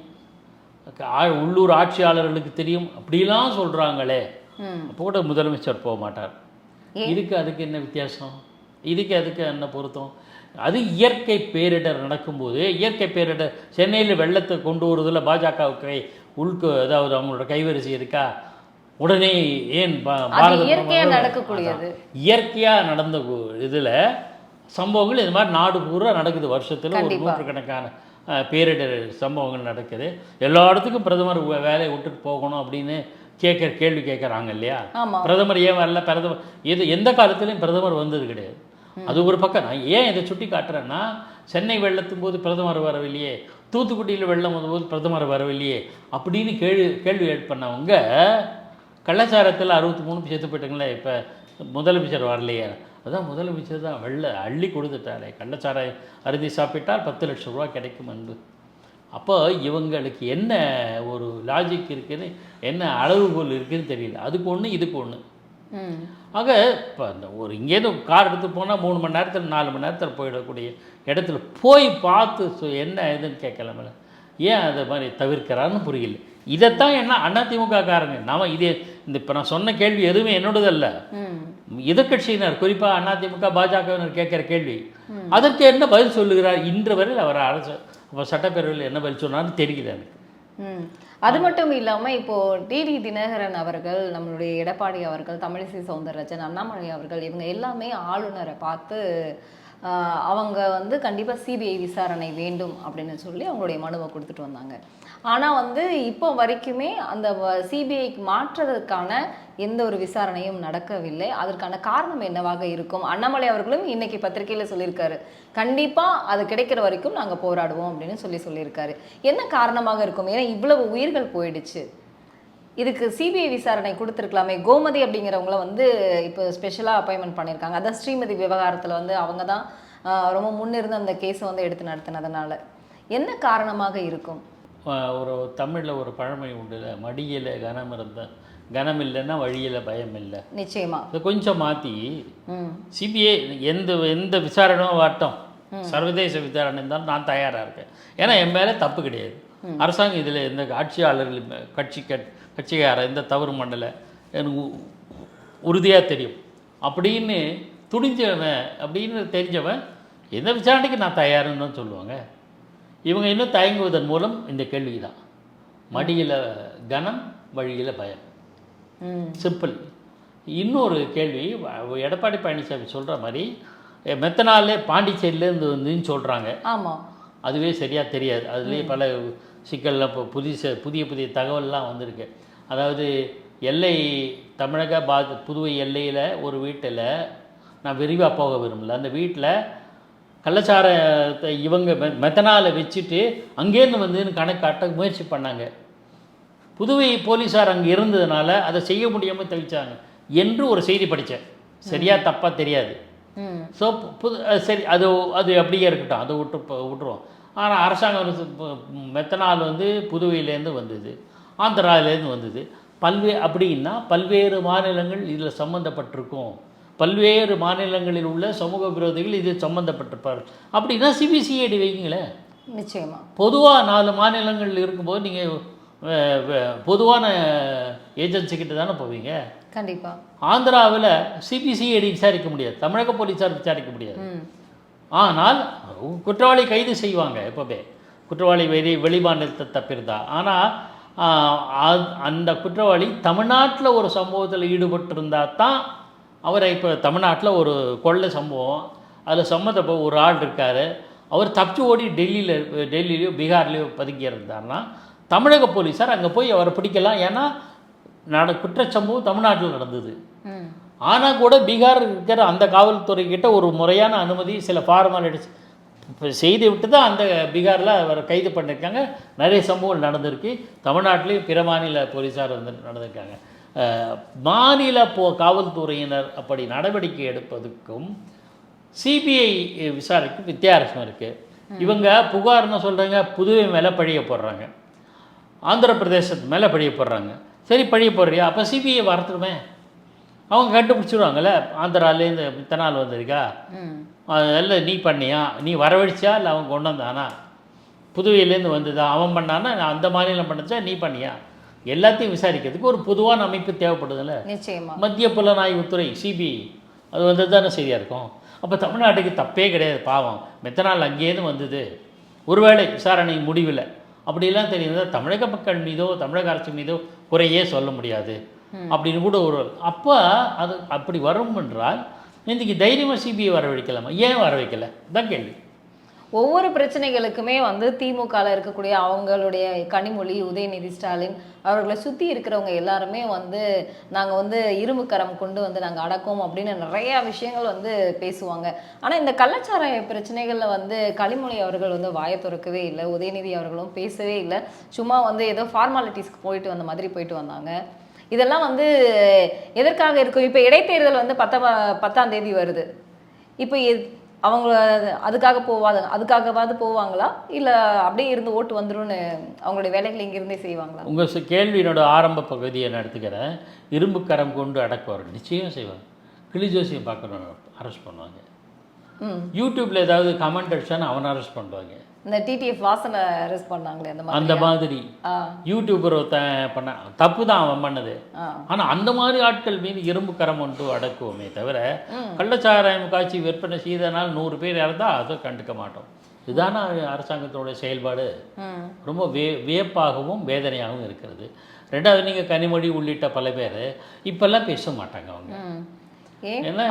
[SPEAKER 2] உள்ளூர் ஆட்சியாளர்களுக்கு தெரியும், அப்படிலாம் சொல்கிறாங்களே. அப்போ கூட முதலமைச்சர் போக மாட்டார். அதுக்கு என்ன வித்தியாசம்? அதுக்கு என்ன பொருத்தம்? அது இயற்கை பேரிடர் நடக்கும்போது, இயற்கை பேரிடர் சென்னையில் வெள்ளத்தை கொண்டு வருவதில் பாஜகவுக்கு அதாவது அவங்களோட கைவரிசை இருக்கா? உடனே ஏன் இயற்கையாக நடந்த இதில் சம்பவங்கள் இது மாதிரி நாடு பூரா நடக்குது. வருஷத்தில் ஒரு நூற்றுக்கணக்கான பேரிடர் சம்பவங்கள் நடக்குது. எல்லா இடத்துக்கும் பிரதமர் வேலையை விட்டுட்டு போகணும் அப்படின்னு கேள்வி கேட்குறாங்க இல்லையா? பிரதமர் ஏன் வரல? எந்த காலத்துலையும் பிரதமர் வந்தது கிடையாது. அது ஒரு பக்கம். நான் ஏன் இதை சுட்டி காட்டுறேன்னா, சென்னை வெள்ளத்தும் போது பிரதமர் வரவில்லையே, தூத்துக்குடியில் வெள்ளம் வந்தபோது பிரதமர் வரவில்லையே அப்படின்னு கேள்வி எழுப்பினவங்க கள்ளச்சாரத்தில் 63 செத்து போயிட்டாங்களே, இப்போ முதலமைச்சர் வரலையே. அதான் முதலமைச்சர் தான் அள்ளி கொடுத்துட்டாரே. கள்ளச்சாராயம் அருதி சாப்பிட்டால் 10 லட்சம் ரூபா கிடைக்கும் அன்பு. அப்போ இவங்களுக்கு என்ன ஒரு லாஜிக் இருக்குன்னு, என்ன அளவுகோல் இருக்குதுன்னு தெரியல. அதுக்கு ஒன்று இதுக்கு ஒன்று. ஆக இப்போ அந்த ஒரு இங்கேருந்து கார் எடுத்து போனால் 3 மணி நேரத்தில் 4 மணி நேரத்தில் போயிடக்கூடிய இடத்துல போய் பார்த்து என்ன இதுன்னு கேட்கலாமில்ல. ஏன் அதை மாதிரி தவிர்க்கிறான்னு புரியல. இதைத்தான் என்ன அதிமுக காரங்க நாம் இப்போ நான் சொன்ன கேள்வி எதுவுமே என்னோடதல்ல, எதிர்கட்சியினர் குறிப்பாக அதிமுக பாஜகவினர் கேட்குற கேள்வி. அதற்கு என்ன பதில் சொல்லுகிறார் இன்று வரையில்? அவர் அரசு சட்டப்பேரவையில் என்ன பதில் சொன்னார்னு தெரியல எனக்கு.
[SPEAKER 1] அது மட்டும் இல்லாமல் இப்போது டிடி தினகரன் அவர்கள், நம்மளுடைய எடப்பாடி அவர்கள், தமிழிசை சவுந்தரராஜன், அண்ணாமலை அவர்கள், இவங்க எல்லாமே ஆளுநரை பார்த்து அவங்க வந்து கண்டிப்பாக சிபிஐ விசாரணை வேண்டும் அப்படின்னு சொல்லி அவங்களுடைய மனுவை கொடுத்துட்டு வந்தாங்க. ஆனால் வந்து இப்போ வரைக்குமே அந்த சிபிஐக்கு மாற்றுறதுக்கான எந்த ஒரு விசாரணையும் நடக்கவில்லை. அதற்கான காரணம் என்னவாக இருக்கும்? அண்ணாமலை அவர்களும் இன்னைக்கு பத்திரிகையில் சொல்லியிருக்காரு, கண்டிப்பாக அது கிடைக்கிற வரைக்கும் நாங்கள் போராடுவோம் அப்படின்னு சொல்லியிருக்காரு. என்ன காரணமாக இருக்கும்? ஏன்னா இவ்வளவு உயிர்கள் போயிடுச்சு. இதுக்கு சிபிஐ விசாரணை கொடுத்துருக்கலாமே. கோமதி அப்படிங்கிறவங்கள வந்து இப்போ ஸ்பெஷலாக அப்பாயின்மெண்ட் பண்ணியிருக்காங்க. அதான் ஸ்ரீமதி விவகாரத்தில் வந்து அவங்க தான் ரொம்ப முன்னிருந்து அந்த கேஸை வந்து எடுத்து நடத்தினதுனால என்ன காரணமாக இருக்கும்?
[SPEAKER 2] ஒரு தமிழில் ஒரு பழமொழி உண்டு, மடியில் கனம் இல்லைன்னா வழியில் பயம் இல்லை.
[SPEAKER 1] நிச்சயமா
[SPEAKER 2] இதை கொஞ்சம் மாற்றி சிபிஐ எந்த விசாரணையும் வரட்டும், சர்வதேச விசாரணை இருந்தாலும் நான் தயாராக இருக்கேன். ஏன்னா என் மேலே தப்பு கிடையாது. அரசாங்கம் இதில் எந்த ஆட்சியாளர்கள் கட்சிக்கார எந்த தவறு பண்ணலை எனக்கு உறுதியாக தெரியும் அப்படின்னு துணிஞ்சவன் அப்படின்னு தெரிஞ்சவன் எந்த விசாரணைக்கு நான் தயாருன்னு தான் சொல்லுவாங்க. இவங்க இன்னும் தயங்குவதன் மூலம் இந்த கேள்வி தான். மடியில் கனம், வழியில் பயம். சிம்பிள். இன்னொரு கேள்வி, எடப்பாடி பழனிசாமி சொல்கிற மாதிரி மெத்தனாலே பாண்டிச்சேரியிலேருந்து வந்துன்னு சொல்கிறாங்க.
[SPEAKER 1] ஆமாம்,
[SPEAKER 2] அதுவே சரியாக தெரியாது. அதுலேயே பல சிக்கல்லாம் இப்போ புதிய தகவல்லாம் வந்திருக்கு. அதாவது எல்லை தமிழக புதுவை எல்லையில் ஒரு வீட்டில் நான் விரிவாக போக விரும்பல. அந்த வீட்டில் கள்ளச்சாரத்தை இவங்க மெத்தனாலை வச்சுட்டு அங்கேருந்து வந்துன்னு கணக்கு காட்ட முயற்சி பண்ணாங்க. புதுவை போலீஸார் அங்கே இருந்ததுனால அதை செய்ய முடியாமல் தவிச்சாங்க என்று ஒரு செய்தி படித்தேன். சரியாக தப்பாக தெரியாது. ஸோ சரி, அது அப்படியே இருக்கட்டும், அதை விட்டுருவோம். ஆனால் அரசாங்கம் மெத்தனால் வந்து புதுவையிலேருந்து வந்தது, ஆந்திராவிலேருந்து வந்தது, அப்படின்னா பல்வேறு மாநிலங்கள் இதில் சம்மந்தப்பட்டிருக்கும். பல்வேறு மாநிலங்களில் உள்ள சமூக விரோதிகள் இது சம்மந்தப்பட்டிருப்பார்கள். அப்படின்னா சிபிசிஐடி வைங்களேன்.
[SPEAKER 1] நிச்சயமா
[SPEAKER 2] பொதுவாக 4 மாநிலங்கள் இருக்கும்போது நீங்கள் பொதுவான ஏஜென்சி கிட்ட தானே போவீங்க.
[SPEAKER 1] கண்டிப்பா.
[SPEAKER 2] ஆந்திராவில் சிபிசிஐடி விசாரிக்க முடியாது, தமிழக போலீஸார் விசாரிக்க முடியாது. ஆனால் குற்றவாளி கைது செய்வாங்க எப்போவே, குற்றவாளி வெளிமாநிலத்தை தப்பிருந்தா. ஆனால் அந்த குற்றவாளி தமிழ்நாட்டில் ஒரு சம்பவத்தில் ஈடுபட்டிருந்தா தான் அவரை, இப்போ தமிழ்நாட்டில் ஒரு கொள்ளை சம்பவம், அதில் சம்மந்தப்போ ஒரு ஆள் இருக்கார், அவர் தப்பிச்சு ஓடி டெல்லியிலையோ பீகார்லேயோ பதுங்கி இருந்தார்னா தமிழக போலீஸார் அங்கே போய் அவரை பிடிக்கலாம். ஏன்னா குற்றச்சம்பவம் தமிழ்நாட்டில் நடந்தது. ஆனால் கூட பீகார் இருக்கிற அந்த காவல்துறைக்கிட்ட ஒரு முறையான அனுமதி, சில ஃபார்மாலிட்டிஸ் செய்து விட்டு தான் அந்த பீகாரில் அவர் கைது பண்ணியிருக்காங்க. நிறைய சம்பவங்கள் நடந்திருக்கு. தமிழ்நாட்டிலையும் பிற மாநில போலீஸார் வந்து நடந்திருக்காங்க. மாநில காவல்துறையினர் அப்படி நடவடிக்கை எடுப்பதுக்கும் சிபிஐ விசாரணைக்கும் வித்தியாசம் இருக்குது. இவங்க புகார்னு சொல்கிறாங்க, புதுவை மேலே பழிய போடுறாங்க, ஆந்திர பிரதேசத்து மேலே பழிய போடுறாங்க. சரி, பழிய போடுறியா, அப்போ சிபிஐ வரட்டுமே, அவங்க கண்டுபிடிச்சிடுவாங்கள்ல. ஆந்திராலேருந்து இத்தனை நாள் வந்திருக்கா, அதெல்லாம் நீ பண்ணியா, நீ வரவழைச்சியா, இல்லை அவன் கொண்டு வந்தானா, புதுவையிலேருந்து வந்ததா, அவன் பண்ணானா, அந்த மாநிலம் பண்ணுச்சா, நீ பண்ணியா, எல்லாத்தையும் விசாரிக்கிறதுக்கு ஒரு பொதுவான அமைப்பு தேவைப்படுதுல்ல.
[SPEAKER 1] நிச்சயமா.
[SPEAKER 2] மத்திய புலனாய்வுத்துறை சிபிஐ அது வந்தது தானே சரியாக இருக்கும். அப்போ தமிழ்நாட்டுக்கு தப்பே கிடையாது, பாவம் மெத்தனால் அங்கேயிருந்து வந்தது. ஒருவேளை விசாரணை முடிவில் அப்படிலாம் தெரியுது, தமிழக மக்கள் மீதோ தமிழக அரசு மீதோ குறையே சொல்ல முடியாது அப்படின்னு கூட ஒரு, அப்போ அது அப்படி வரும் என்றால் இன்றைக்கி தைரியமாக சிபிஐ வர வைக்கலாமா, ஏன் வர வைக்கல தான் கேள்வி.
[SPEAKER 1] ஒவ்வொரு பிரச்சனைகளுக்குமே வந்து திமுகவில் இருக்கக்கூடிய அவங்களுடைய கனிமொழி, உதயநிதி ஸ்டாலின் அவர்களை சுற்றி இருக்கிறவங்க எல்லாருமே வந்து நாங்கள் வந்து இரும்பு கரம் கொண்டு வந்து நாங்கள் அடக்கோம் அப்படின்னு நிறையா விஷயங்கள் வந்து பேசுவாங்க. ஆனால் இந்த கள்ளச்சாராய பிரச்சனைகளில் வந்து கனிமொழி அவர்கள் வந்து வாயை திறக்கவே இல்லை, உதயநிதி அவர்களும் பேசவே இல்லை. சும்மா வந்து ஏதோ ஃபார்மாலிட்டிஸ்க்கு போயிட்டு வந்த மாதிரி போயிட்டு வந்தாங்க. இதெல்லாம் வந்து எதற்காக இருக்கும்? இப்போ இடைத்தேர்தல் வந்து 10ஆம் தேதி வருது. இப்போ அவங்க அதுக்காகவாது போவாங்களா, இல்லை அப்படியே இருந்து ஓட்டு வந்துரும்னு அவங்களுடைய வேலைகளை இங்கிருந்தே செய்வாங்களா?
[SPEAKER 2] உங்கள் கேள்வியினோட ஆரம்ப பகுதியை நான் எடுத்துக்கிறேன். இரும்பு கரம் கொண்டு அடக்குவார், நிச்சயம் செய்வாங்க. கிளி ஜோசியம் பார்க்கணும், அரெஸ்ட் பண்ணுவாங்க. யூடியூப்பில் ஏதாவது கமெண்ட் அடிச்சான்னு அவனை அரெஸ்ட் பண்ணுவாங்க.
[SPEAKER 1] இந்த டிடிஎஃப் வாசனை அரெஸ்ட் பண்ணாங்களே
[SPEAKER 2] அந்த மாதிரி யூடியூபர் பண்ண தப்பு தான் அவன் பண்ணது. ஆனால் அந்த மாதிரி ஆட்கள் மீது இரும்பு கரம் ஒன்று அடக்குவோமே தவிர, கள்ளச்சாராயம் காய்ச்சி விற்பனை செய்தனால் 100 பேர் இறந்தால் அதை கண்டுக்க மாட்டோம். இதுதானே அரசாங்கத்தோட செயல்பாடு. ரொம்ப வியப்பாகவும் வேதனையாகவும் இருக்கிறது. ரெண்டாவது, நீங்கள் கனிமொழி உள்ளிட்ட பல பேர் இப்பெல்லாம் பேச மாட்டாங்க. அவங்க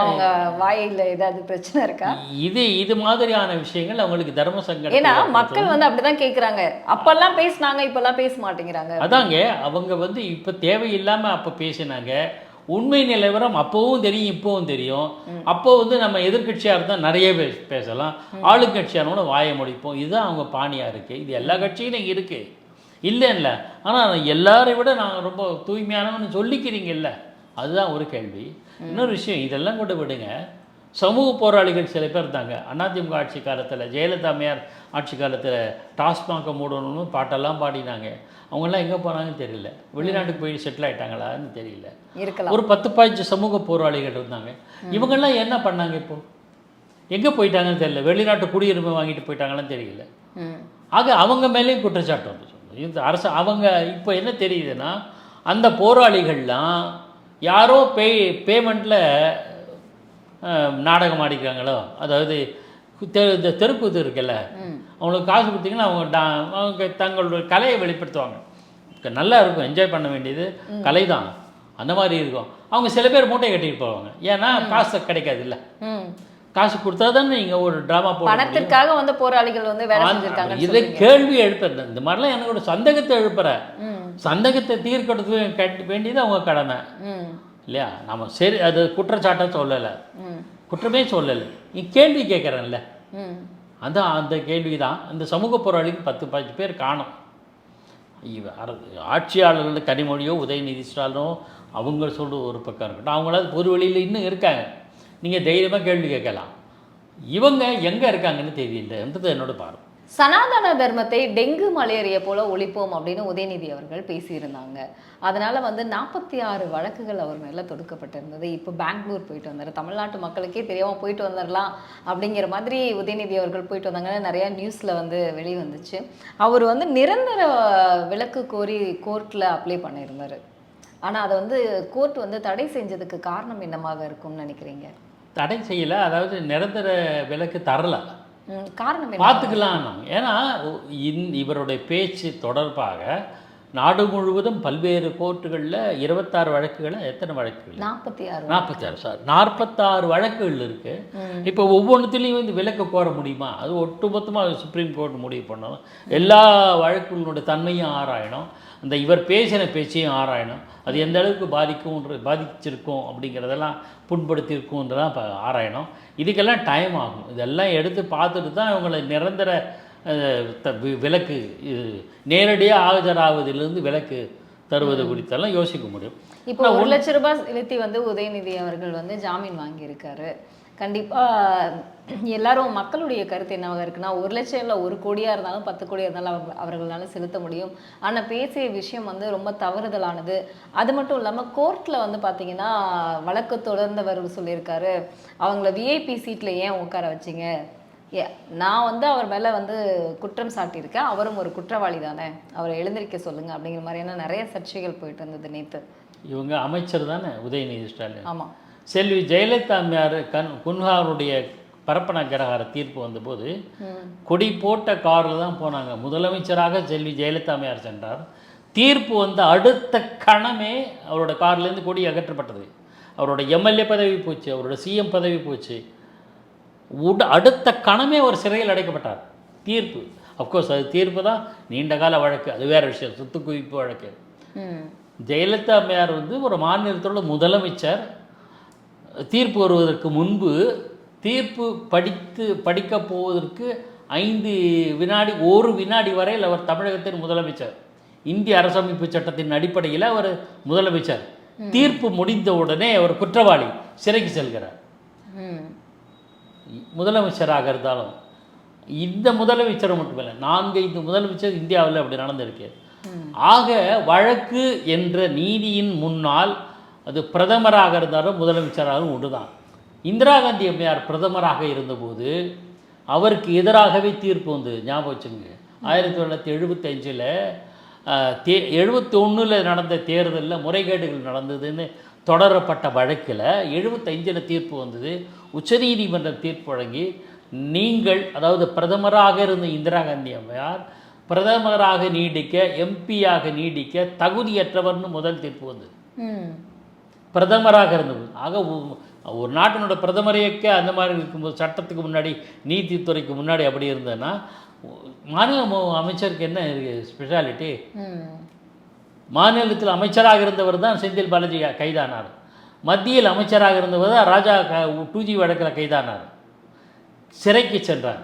[SPEAKER 1] அவங்க வாயில ஏதாவது பிரச்சனை இருக்கா?
[SPEAKER 2] இது மாதிரியான விஷயங்கள் அவங்களுக்கு தர்ம சங்கடம்.
[SPEAKER 1] ஏன்னா மக்கள் வந்து அப்படிதான் கேக்குறாங்க. அப்பெல்லாம் பேசினாங்க, இப்பெல்லாம் பேச மாட்டேங்கிறாங்க.
[SPEAKER 2] அதாங்க, அவங்க வந்து இப்ப தேவையில்லாம அப்ப பேசினாங்க. உண்மை நிலவரம் அப்பவும் தெரியும், இப்பவும் தெரியும். அப்போ வந்து நம்ம எதிர்கட்சியா இருந்தா நிறைய பேசலாம், ஆளுங்கட்சியானோட வாயை முடிப்போம். இதுதான் அவங்க பாணியா இருக்கு. இது எல்லா கட்சியிலும் இருக்கு, இல்லை. ஆனா எல்லாரை விட நாங்கள் ரொம்ப தூய்மையானவன்னு சொல்லிக்கிறீங்கல்ல, அதுதான் ஒரு கேள்வி. இன்னொரு விஷயம், இதெல்லாம் கூட விடுங்க, சமூக போராளிகள் சில பேர் இருந்தாங்க அதிமுக ஆட்சி காலத்தில். ஜெயலலிதா அம்மையார் ஆட்சி காலத்தில் டாஸ்மாக மூடணும்னு பாட்டெல்லாம் பாடினாங்க. அவங்கெல்லாம் எங்கே போனாங்கன்னு தெரியல, வெளிநாட்டுக்கு போய் செட்டில் ஆகிட்டாங்களான்னு தெரியல. ஒரு 10-15 சமூக போராளிகள் இருந்தாங்க. இவங்கெல்லாம் என்ன பண்ணாங்க, இப்போ எங்கே போயிட்டாங்கன்னு தெரியல. வெளிநாட்டு குடியுரிமை வாங்கிட்டு போயிட்டாங்களான்னு தெரியல. ஆக அவங்க மேலேயும் குற்றச்சாட்டு வந்து இந்த அரசு. அவங்க இப்போ என்ன தெரியுதுன்னா, அந்த போராளிகள்லாம் யாரோ பேமெண்ட்டில் நாடகம் ஆடிக்கிறாங்களோ, அதாவது இந்த தெருக்கூத்து இருக்குல்ல, அவங்களுக்கு காசு கொடுத்தீங்கன்னா அவங்க தங்களுடைய கலையை வெளிப்படுத்துவாங்க. நல்லா இருக்கும், என்ஜாய் பண்ண வேண்டியது கலை தான், அந்த மாதிரி இருக்கும். அவங்க சில பேர் மூட்டை கட்டிட்டு போவாங்க. ஏன்னா காசு கிடைக்காது இல்லை, காசு கொடுத்தா தானே நீங்கள் ஒரு ட்ராமா போட
[SPEAKER 1] பணத்திற்காக வந்து போராளிகள் வந்து வேலை செஞ்சிருக்காங்க.
[SPEAKER 2] இதை கேள்வி எழுப்புறேன். இந்த மாதிரிலாம் எனக்கு ஒரு சந்தேகத்தை எழுப்புறேன். சந்தேகத்தை தீர்க்கறதுக்கு வேண்டியது அவங்க கடமை இல்லையா? நம்ம சரி, அது குற்றச்சாட்டை சொல்லலை, குற்றமே சொல்லலை, நீ கேள்வி கேட்குறேன்ல, அந்த கேள்வி தான். அந்த சமூக போராளிக்கு 10-15 பேர் காணும். ஆட்சியாளர்கள் கனிமொழியோ உதயநிதி ஸ்டாலினோ அவங்க சொல்கிற ஒரு பக்கம் இருக்கட்டும், அவங்களாவது பொது வழியில் இன்னும் இருக்காங்க. நீங்கள் தைரியமாக கேள்வி கேட்கலாம். இவங்க எங்கே இருக்காங்கன்னு தெரியலன்றது என்னோட பார்வை.
[SPEAKER 1] சனாதன தர்மத்தை டெங்கு மலேரியா போல ஒழிப்போம் அப்படின்னு உதயநிதி அவர்கள் பேசியிருந்தாங்க. அதனால வந்து 46 வழக்குகள் அவர் மேல தொடுக்கப்பட்டிருந்தது. இப்போ பெங்களூர் போயிட்டு வந்தார். தமிழ்நாட்டு மக்களுக்கே தெரியாம போயிட்டு வந்துடலாம் அப்படிங்கிற மாதிரி உதயநிதி அவர்கள் போயிட்டு வந்தாங்கன்னு நிறைய நியூஸ்ல வந்து வெளி வந்துச்சு. அவர் வந்து நிரந்தர விலக்கு கோரி கோர்ட்ல அப்ளை பண்ணியிருந்தாரு. ஆனா அதை வந்து கோர்ட் வந்து தடை செஞ்சதுக்கு காரணம் என்னமாக இருக்கும்னு நினைக்கிறீங்க?
[SPEAKER 2] தடை செய்யலை, அதாவது நிரந்தர விலக்கு தரல,
[SPEAKER 1] காரணம் என்ன?
[SPEAKER 2] பார்த்துக்கலாம். ஏன்னா இவருடைய பேச்சு தொடர்பாக நாடு முழுவதும் பல்வேறு கோர்ட்டுகளில் 26 வழக்குகளை, எத்தனை வழக்குகள்? 46 சார், 46 வழக்குகள் இருக்குது. இப்போ ஒவ்வொன்றுத்துலேயும் வந்து விலக்கு கோர முடியுமா? அது ஒட்டுமொத்தமாக சுப்ரீம் கோர்ட் முடிவு பண்ணணும். எல்லா வழக்குகளுடைய தன்மையும் ஆராயணும், அந்த இவர் பேசின பேச்சையும் ஆராயணும், அது எந்த அளவுக்கு பாதிச்சிருக்கும் அப்படிங்கிறதெல்லாம் புண்படுத்தியிருக்குன்றதான் இப்போ ஆராயணும். இதுக்கெல்லாம் டைம் ஆகும். இதெல்லாம் எடுத்து பார்த்துட்டு தான் இவங்களை நிரந்தர விலக்கு, நேரடியாக ஆஜராவதிலிருந்து விலக்கு தருவது குறித்தெல்லாம் யோசிக்க முடியும்.
[SPEAKER 1] இப்போ 1 லட்ச ரூபாய் செலுத்தி வந்து உதயநிதி அவர்கள் வந்து ஜாமீன் வாங்கியிருக்காரு. கண்டிப்பாக எல்லாரும் மக்களுடைய கருத்து என்னவாக இருக்குன்னா, 1 லட்சம் இல்லை, 1 கோடியாக இருந்தாலும் 10 கோடியாக இருந்தாலும் அவர்களால செலுத்த முடியும். ஆனால் பேசிய விஷயம் வந்து ரொம்ப தவறுதலானது. அது மட்டும் இல்லாமல் கோர்ட்டில் வந்து பார்த்தீங்கன்னா வழக்கு தொடர்ந்தவர் சொல்லியிருக்காரு, அவங்கள விஐபி சீட்டில் ஏன் உட்கார வச்சிங்க, நான் வந்து அவர் மேலே வந்து குற்றம் சாட்டியிருக்கேன், அவரும் ஒரு குற்றவாளி தானே, அவரை எழுந்திருக்க சொல்லுங்கள் அப்படிங்கிற மாதிரியான நிறைய சர்ச்சைகள் போயிட்டு இருந்தது நேற்று.
[SPEAKER 2] இவங்க அமைச்சர் தானே உதயநிதி ஸ்டாலின்.
[SPEAKER 1] ஆமாம்.
[SPEAKER 2] செல்வி ஜெயலலிதா அம்மையார் குன்ஹாவுடைய பரப்பன கிரகார தீர்ப்பு வந்தபோது கொடி போட்ட காரில் தான் போனாங்க. முதலமைச்சராக செல்வி ஜெயலலிதா அம்மையார் சென்றார். தீர்ப்பு வந்த அடுத்த கணமே அவரோட கார்லேருந்து கொடி அகற்றப்பட்டது. அவரோட எம்எல்ஏ பதவி போச்சு, அவரோட சிஎம் பதவி போச்சு. அடுத்த கணமே அவர் சிறையில் அடைக்கப்பட்டார். தீர்ப்பு, அஃப்கோர்ஸ் அது தீர்ப்பு தான், நீண்ட கால வழக்கு, அது வேறு விஷயம், சொத்து குவிப்பு வழக்கு. ஜெயலலிதா அம்மையார் வந்து ஒரு மாநிலத்தோட முதலமைச்சர். தீர்ப்பு வருவதற்கு முன்பு தீர்ப்பு படிக்க போவதற்கு 5 வினாடி 1 வினாடி வரையில் அவர் தமிழகத்தின் முதலமைச்சர். இந்திய அரசமைப்பு சட்டத்தின் அடிப்படையில் அவர் முதலமைச்சர். தீர்ப்பு முடிந்த உடனே அவர் குற்றவாளி, சிறைக்கு செல்கிறார். முதலமைச்சராக இருந்தாலும் இந்த முதலமைச்சர் மட்டுமில்லை, 4-5 முதலமைச்சர் இந்தியாவில் அப்படி நடந்திருக்கு. ஆக வழக்கு என்ற நீதியின் முன்னால் அது பிரதமராக இருந்தாலும் முதலமைச்சராகவும் ஒன்றுதான். இந்திரா காந்தி அம்மையார் பிரதமராக இருந்தபோது அவருக்கு எதிராகவே தீர்ப்பு வந்து ஞாபகம் வச்சுங்க. 1975 71 நடந்த தேர்தலில் முறைகேடுகள் நடந்ததுன்னு தொடரப்பட்ட வழக்கில் 75 தீர்ப்பு வந்தது. உச்சநீதிமன்றம் தீர்ப்பு வழங்கி நீங்கள், அதாவது பிரதமராக இருந்த இந்திரா காந்தி அம்மையார் பிரதமராக நீடிக்க, எம்பியாக நீடிக்க தகுதியற்றவர்னு முதல் தீர்ப்பு வந்தது. பிரதமராக இருந்தது. ஆக ஒரு நாட்டினோட பிரதமரையக்க அந்த மாதிரி இருக்கும்போது, சட்டத்துக்கு முன்னாடி நீதித்துறைக்கு முன்னாடி அப்படி இருந்ததுன்னா மாநில அமைச்சருக்கு என்ன ஸ்பெஷாலிட்டி? மாநிலத்தில் அமைச்சராக இருந்தவர் தான் செந்தில் பாலாஜி கைதானார். மத்தியில் அமைச்சராக இருந்தவர் தான் ராஜா 2G வழக்கில் கைதானார், சிறைக்கு சென்றார்.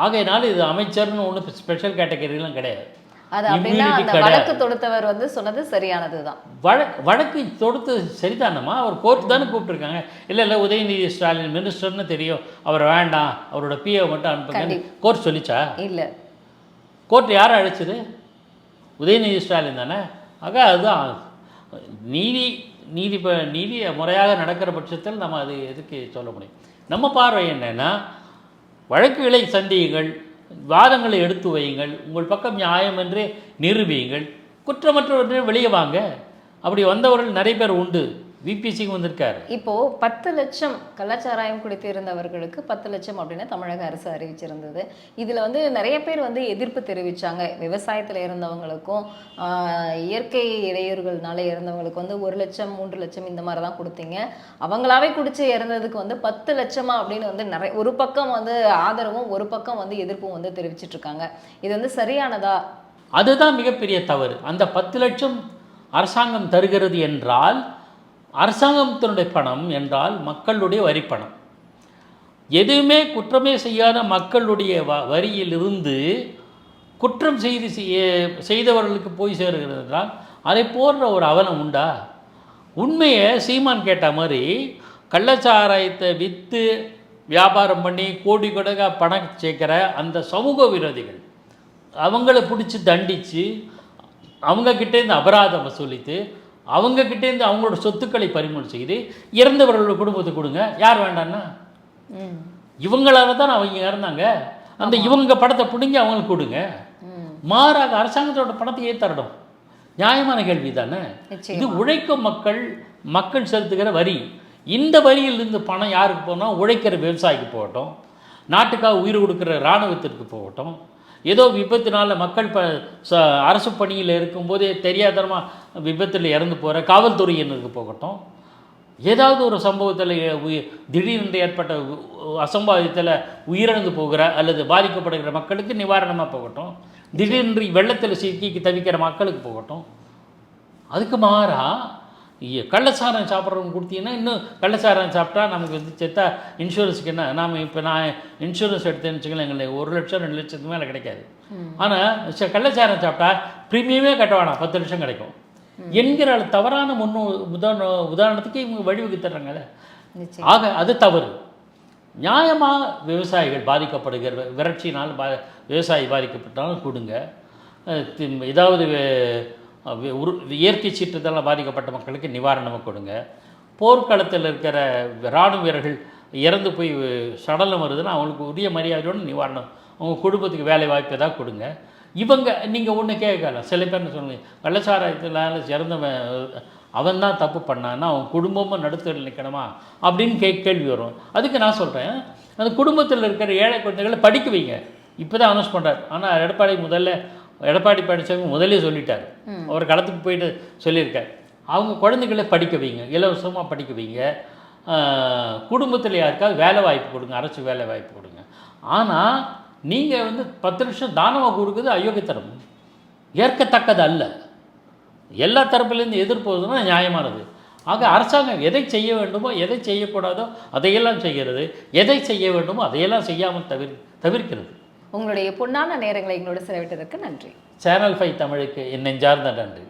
[SPEAKER 2] ஆகையினால இது அமைச்சர்னு ஒன்றும் ஸ்பெஷல் கேட்டகரிலாம் கிடையாது.
[SPEAKER 1] அது அப்படின்னா அந்த வழக்கு தொடுத்தவர் வந்து சொன்னது சரியானது தான்.
[SPEAKER 2] வழக்கு தொடுத்து சரிதானம்மா, அவர் கோர்ட் தானே கூப்பிட்டுருக்காங்க. இல்லை உதயநிதி ஸ்டாலின் மினிஸ்டர்னு தெரியும், அவர் வேண்டாம், அவரோட பிஏ மட்டும் அனுப்புங்க கோர்ட் சொல்லிச்சா? இல்லை. கோர்ட் யாரை அழைச்சது? உதயநிதி ஸ்டாலின் தானே. ஆக அதுதான் நீதி முறையாக நடக்கிற பட்சத்தில் நம்ம அது எதுக்கு சொல்ல முடியும்? நம்ம பார்வை என்னென்னா, வழக்குகளை சந்தியுங்கள், வாதங்களை எடுத்து வையுங்கள், உங்கள் பக்கம் நியாயம் என்று நிரூபியுங்கள், குற்றமற்றவர்கள் வெளியே வாங்க. அப்படி வந்தவர்கள் நிறைய பேர் உண்டு. விபிசிக்கு வந்திருக்காரு.
[SPEAKER 1] இப்போ 10 லட்சம் கள்ளச்சாராயம் குடித்து இருந்தவர்களுக்கு 10 லட்சம் அப்படின்னு தமிழக அரசு அறிவிச்சிருந்தது. இதில் வந்து நிறைய பேர் வந்து எதிர்ப்பு தெரிவித்தாங்க. விவசாயத்தில் இருந்தவங்களுக்கும் இயற்கை இடையூறுகள்னால இறந்தவங்களுக்கு வந்து 1 லட்சம் 3 லட்சம் இந்த மாதிரி தான் கொடுத்தீங்க, அவங்களாவே குடிச்சு இறந்ததுக்கு வந்து 10 லட்சமா அப்படின்னு வந்து நிறைய, ஒரு பக்கம் வந்து ஆதரவும் ஒரு பக்கம் வந்து எதிர்ப்பும் வந்து தெரிவிச்சிட்டு இருக்காங்க. இது வந்து சரியானதா?
[SPEAKER 2] அதுதான் மிகப்பெரிய தவறு. அந்த 10 லட்சம் அரசாங்கம் தருகிறது என்றால், அரசாங்கத்தினுடைய பணம் என்றால் மக்களுடைய வரிப்பணம். எதுவுமே குற்றமே செய்யாத மக்களுடைய வரியிலிருந்து குற்றம் செய்தவர்களுக்கு போய் சேருகிறது என்றால் அதை போன்ற ஒரு அவலம் உண்டா? உண்மையை சீமான் கேட்ட மாதிரி கள்ளச்சாராயத்தை விற்று வியாபாரம் பண்ணி கோடி கணக்காக பணம் சேர்க்குற அந்த சமூக விரோதிகள் அவங்கள பிடிச்சி தண்டித்து அவங்கக்கிட்டேருந்து அபராதம் வசூலித்து அவங்கக்கிட்டேருந்து அவங்களோட சொத்துக்களை பறிமுதல் செய்து இறந்தவர்களோட குடும்பத்தை கொடுங்க. யார் வேண்டான்னா இவங்களால தான் அவங்க இறந்தாங்க. அந்த இவங்க படத்தை பிடிங்கி அவங்களுக்கு கொடுங்க. மாறாக அரசாங்கத்தோட பணத்தையே தரணும். நியாயமான கேள்வி தானே இது. உழைக்கும் மக்கள் செலுத்துகிற வரி. இந்த வரியிலிருந்து பணம் யாருக்கு போனால் உழைக்கிற விவசாயிக்கு போகட்டும், நாட்டுக்காக உயிர் கொடுக்குற இராணுவத்திற்கு போகட்டும், ஏதோ விபத்தினால மக்கள் அரசு பணியில் இருக்கும்போதே தெரியாதனமாக விபத்தில் இறந்து போகிற காவல்துறையினருக்கு போகட்டும், ஏதாவது ஒரு சம்பவத்தில் திடீரென்று ஏற்பட்ட அசம்பாவிதத்தில் உயிரிழந்து போகிற அல்லது பாதிக்கப்படுகிற மக்களுக்கு நிவாரணமாக போகட்டும், திடீரென்று வெள்ளத்தில் சிக்கி தவிக்கிற மக்களுக்கு போகட்டும். அதுக்கு மாறாக கள்ளச்சாரம் சாப்பிட்றவங்க கொடுத்தீங்கன்னா இன்னும் கள்ளச்சாரம் சாப்பிட்டா நமக்கு வந்து செத்தா இன்சூரன்ஸுக்கு என்ன, நான் இன்சூரன்ஸ் எடுத்தேன்னு வச்சுக்கலாம் எங்களுக்கு 1 லட்சம் 2 லட்சத்துக்கு மேலே கிடைக்காது. ஆனால் கள்ளச்சாரம் சாப்பிட்டா ப்ரீமியமே கட்ட வேணாம் 10 லட்சம் கிடைக்கும் என்கிற தவறான உதாரணத்துக்கு இவங்க வழிவகுத்துறாங்கல்ல. ஆக அது தவறு. நியாயமாக விவசாயிகள் பாதிக்கப்படுகிற வறட்சியினால் விவசாயி பாதிக்கப்பட்டாலும் கொடுங்க. ஏதாவது இயற்கை சீற்றத்தால் பாதிக்கப்பட்ட மக்களுக்கு நிவாரணமாக கொடுங்க. போர்க்களத்தில் இருக்கிற இராணுவ வீரர்கள் இறந்து போய் சடலம் வருதுன்னா அவங்களுக்கு உரிய மரியாதையோடு நிவாரணம், அவங்க குடும்பத்துக்கு வேலை வாய்ப்பு தான் கொடுங்க. இவங்க நீங்கள் ஒன்று கேட்கலாம், சில பேர்னு சொல்லுங்கள் கள்ளச்சாராயத்தினால இறந்தவன் அவன் தான் தப்பு பண்ணான்னா அவன் குடும்பமும் நடுத்தரில் நிற்கணுமா அப்படின்னு கேள்வி வரும். அதுக்கு நான் சொல்கிறேன், அந்த குடும்பத்தில் இருக்கிற ஏழை குழந்தைகளை படிக்க வைங்க. இப்போ தான் அனௌன்ஸ் பண்ணுறாரு. ஆனால் எடப்பாடி பழனிசாமி முதலே சொல்லிட்டார், அவர் களத்துக்கு போயிட்டு சொல்லியிருக்கார். அவங்க குழந்தைகளை படிக்க வைங்க, இலவசமாக படிக்க வைங்க. குடும்பத்தில் யாருக்காவது வேலை வாய்ப்பு கொடுங்க, அரசு வேலை வாய்ப்பு கொடுங்க. ஆனால் நீங்கள் வந்து 10 லட்சம் தானமாக கொடுக்குறது அயோக்கியத்தனம், ஏற்கத்தக்கது அல்ல. எல்லா தரப்புலேருந்து எதிர்ப்பதுன்னா நியாயமானது. ஆக அரசாங்கம் எதை செய்ய வேண்டுமோ எதை செய்யக்கூடாதோ அதையெல்லாம் செய்கிறது, எதை செய்ய வேண்டுமோ அதையெல்லாம் செய்யாமல் தவிர்க்கிறது.
[SPEAKER 1] உங்களுடைய பொன்னான நேரங்களை எங்களோட செலவிட்டதற்கு நன்றி.
[SPEAKER 2] சேனல் 5 தமிழுக்கு என் நெஞ்சார்ந்த நன்றி.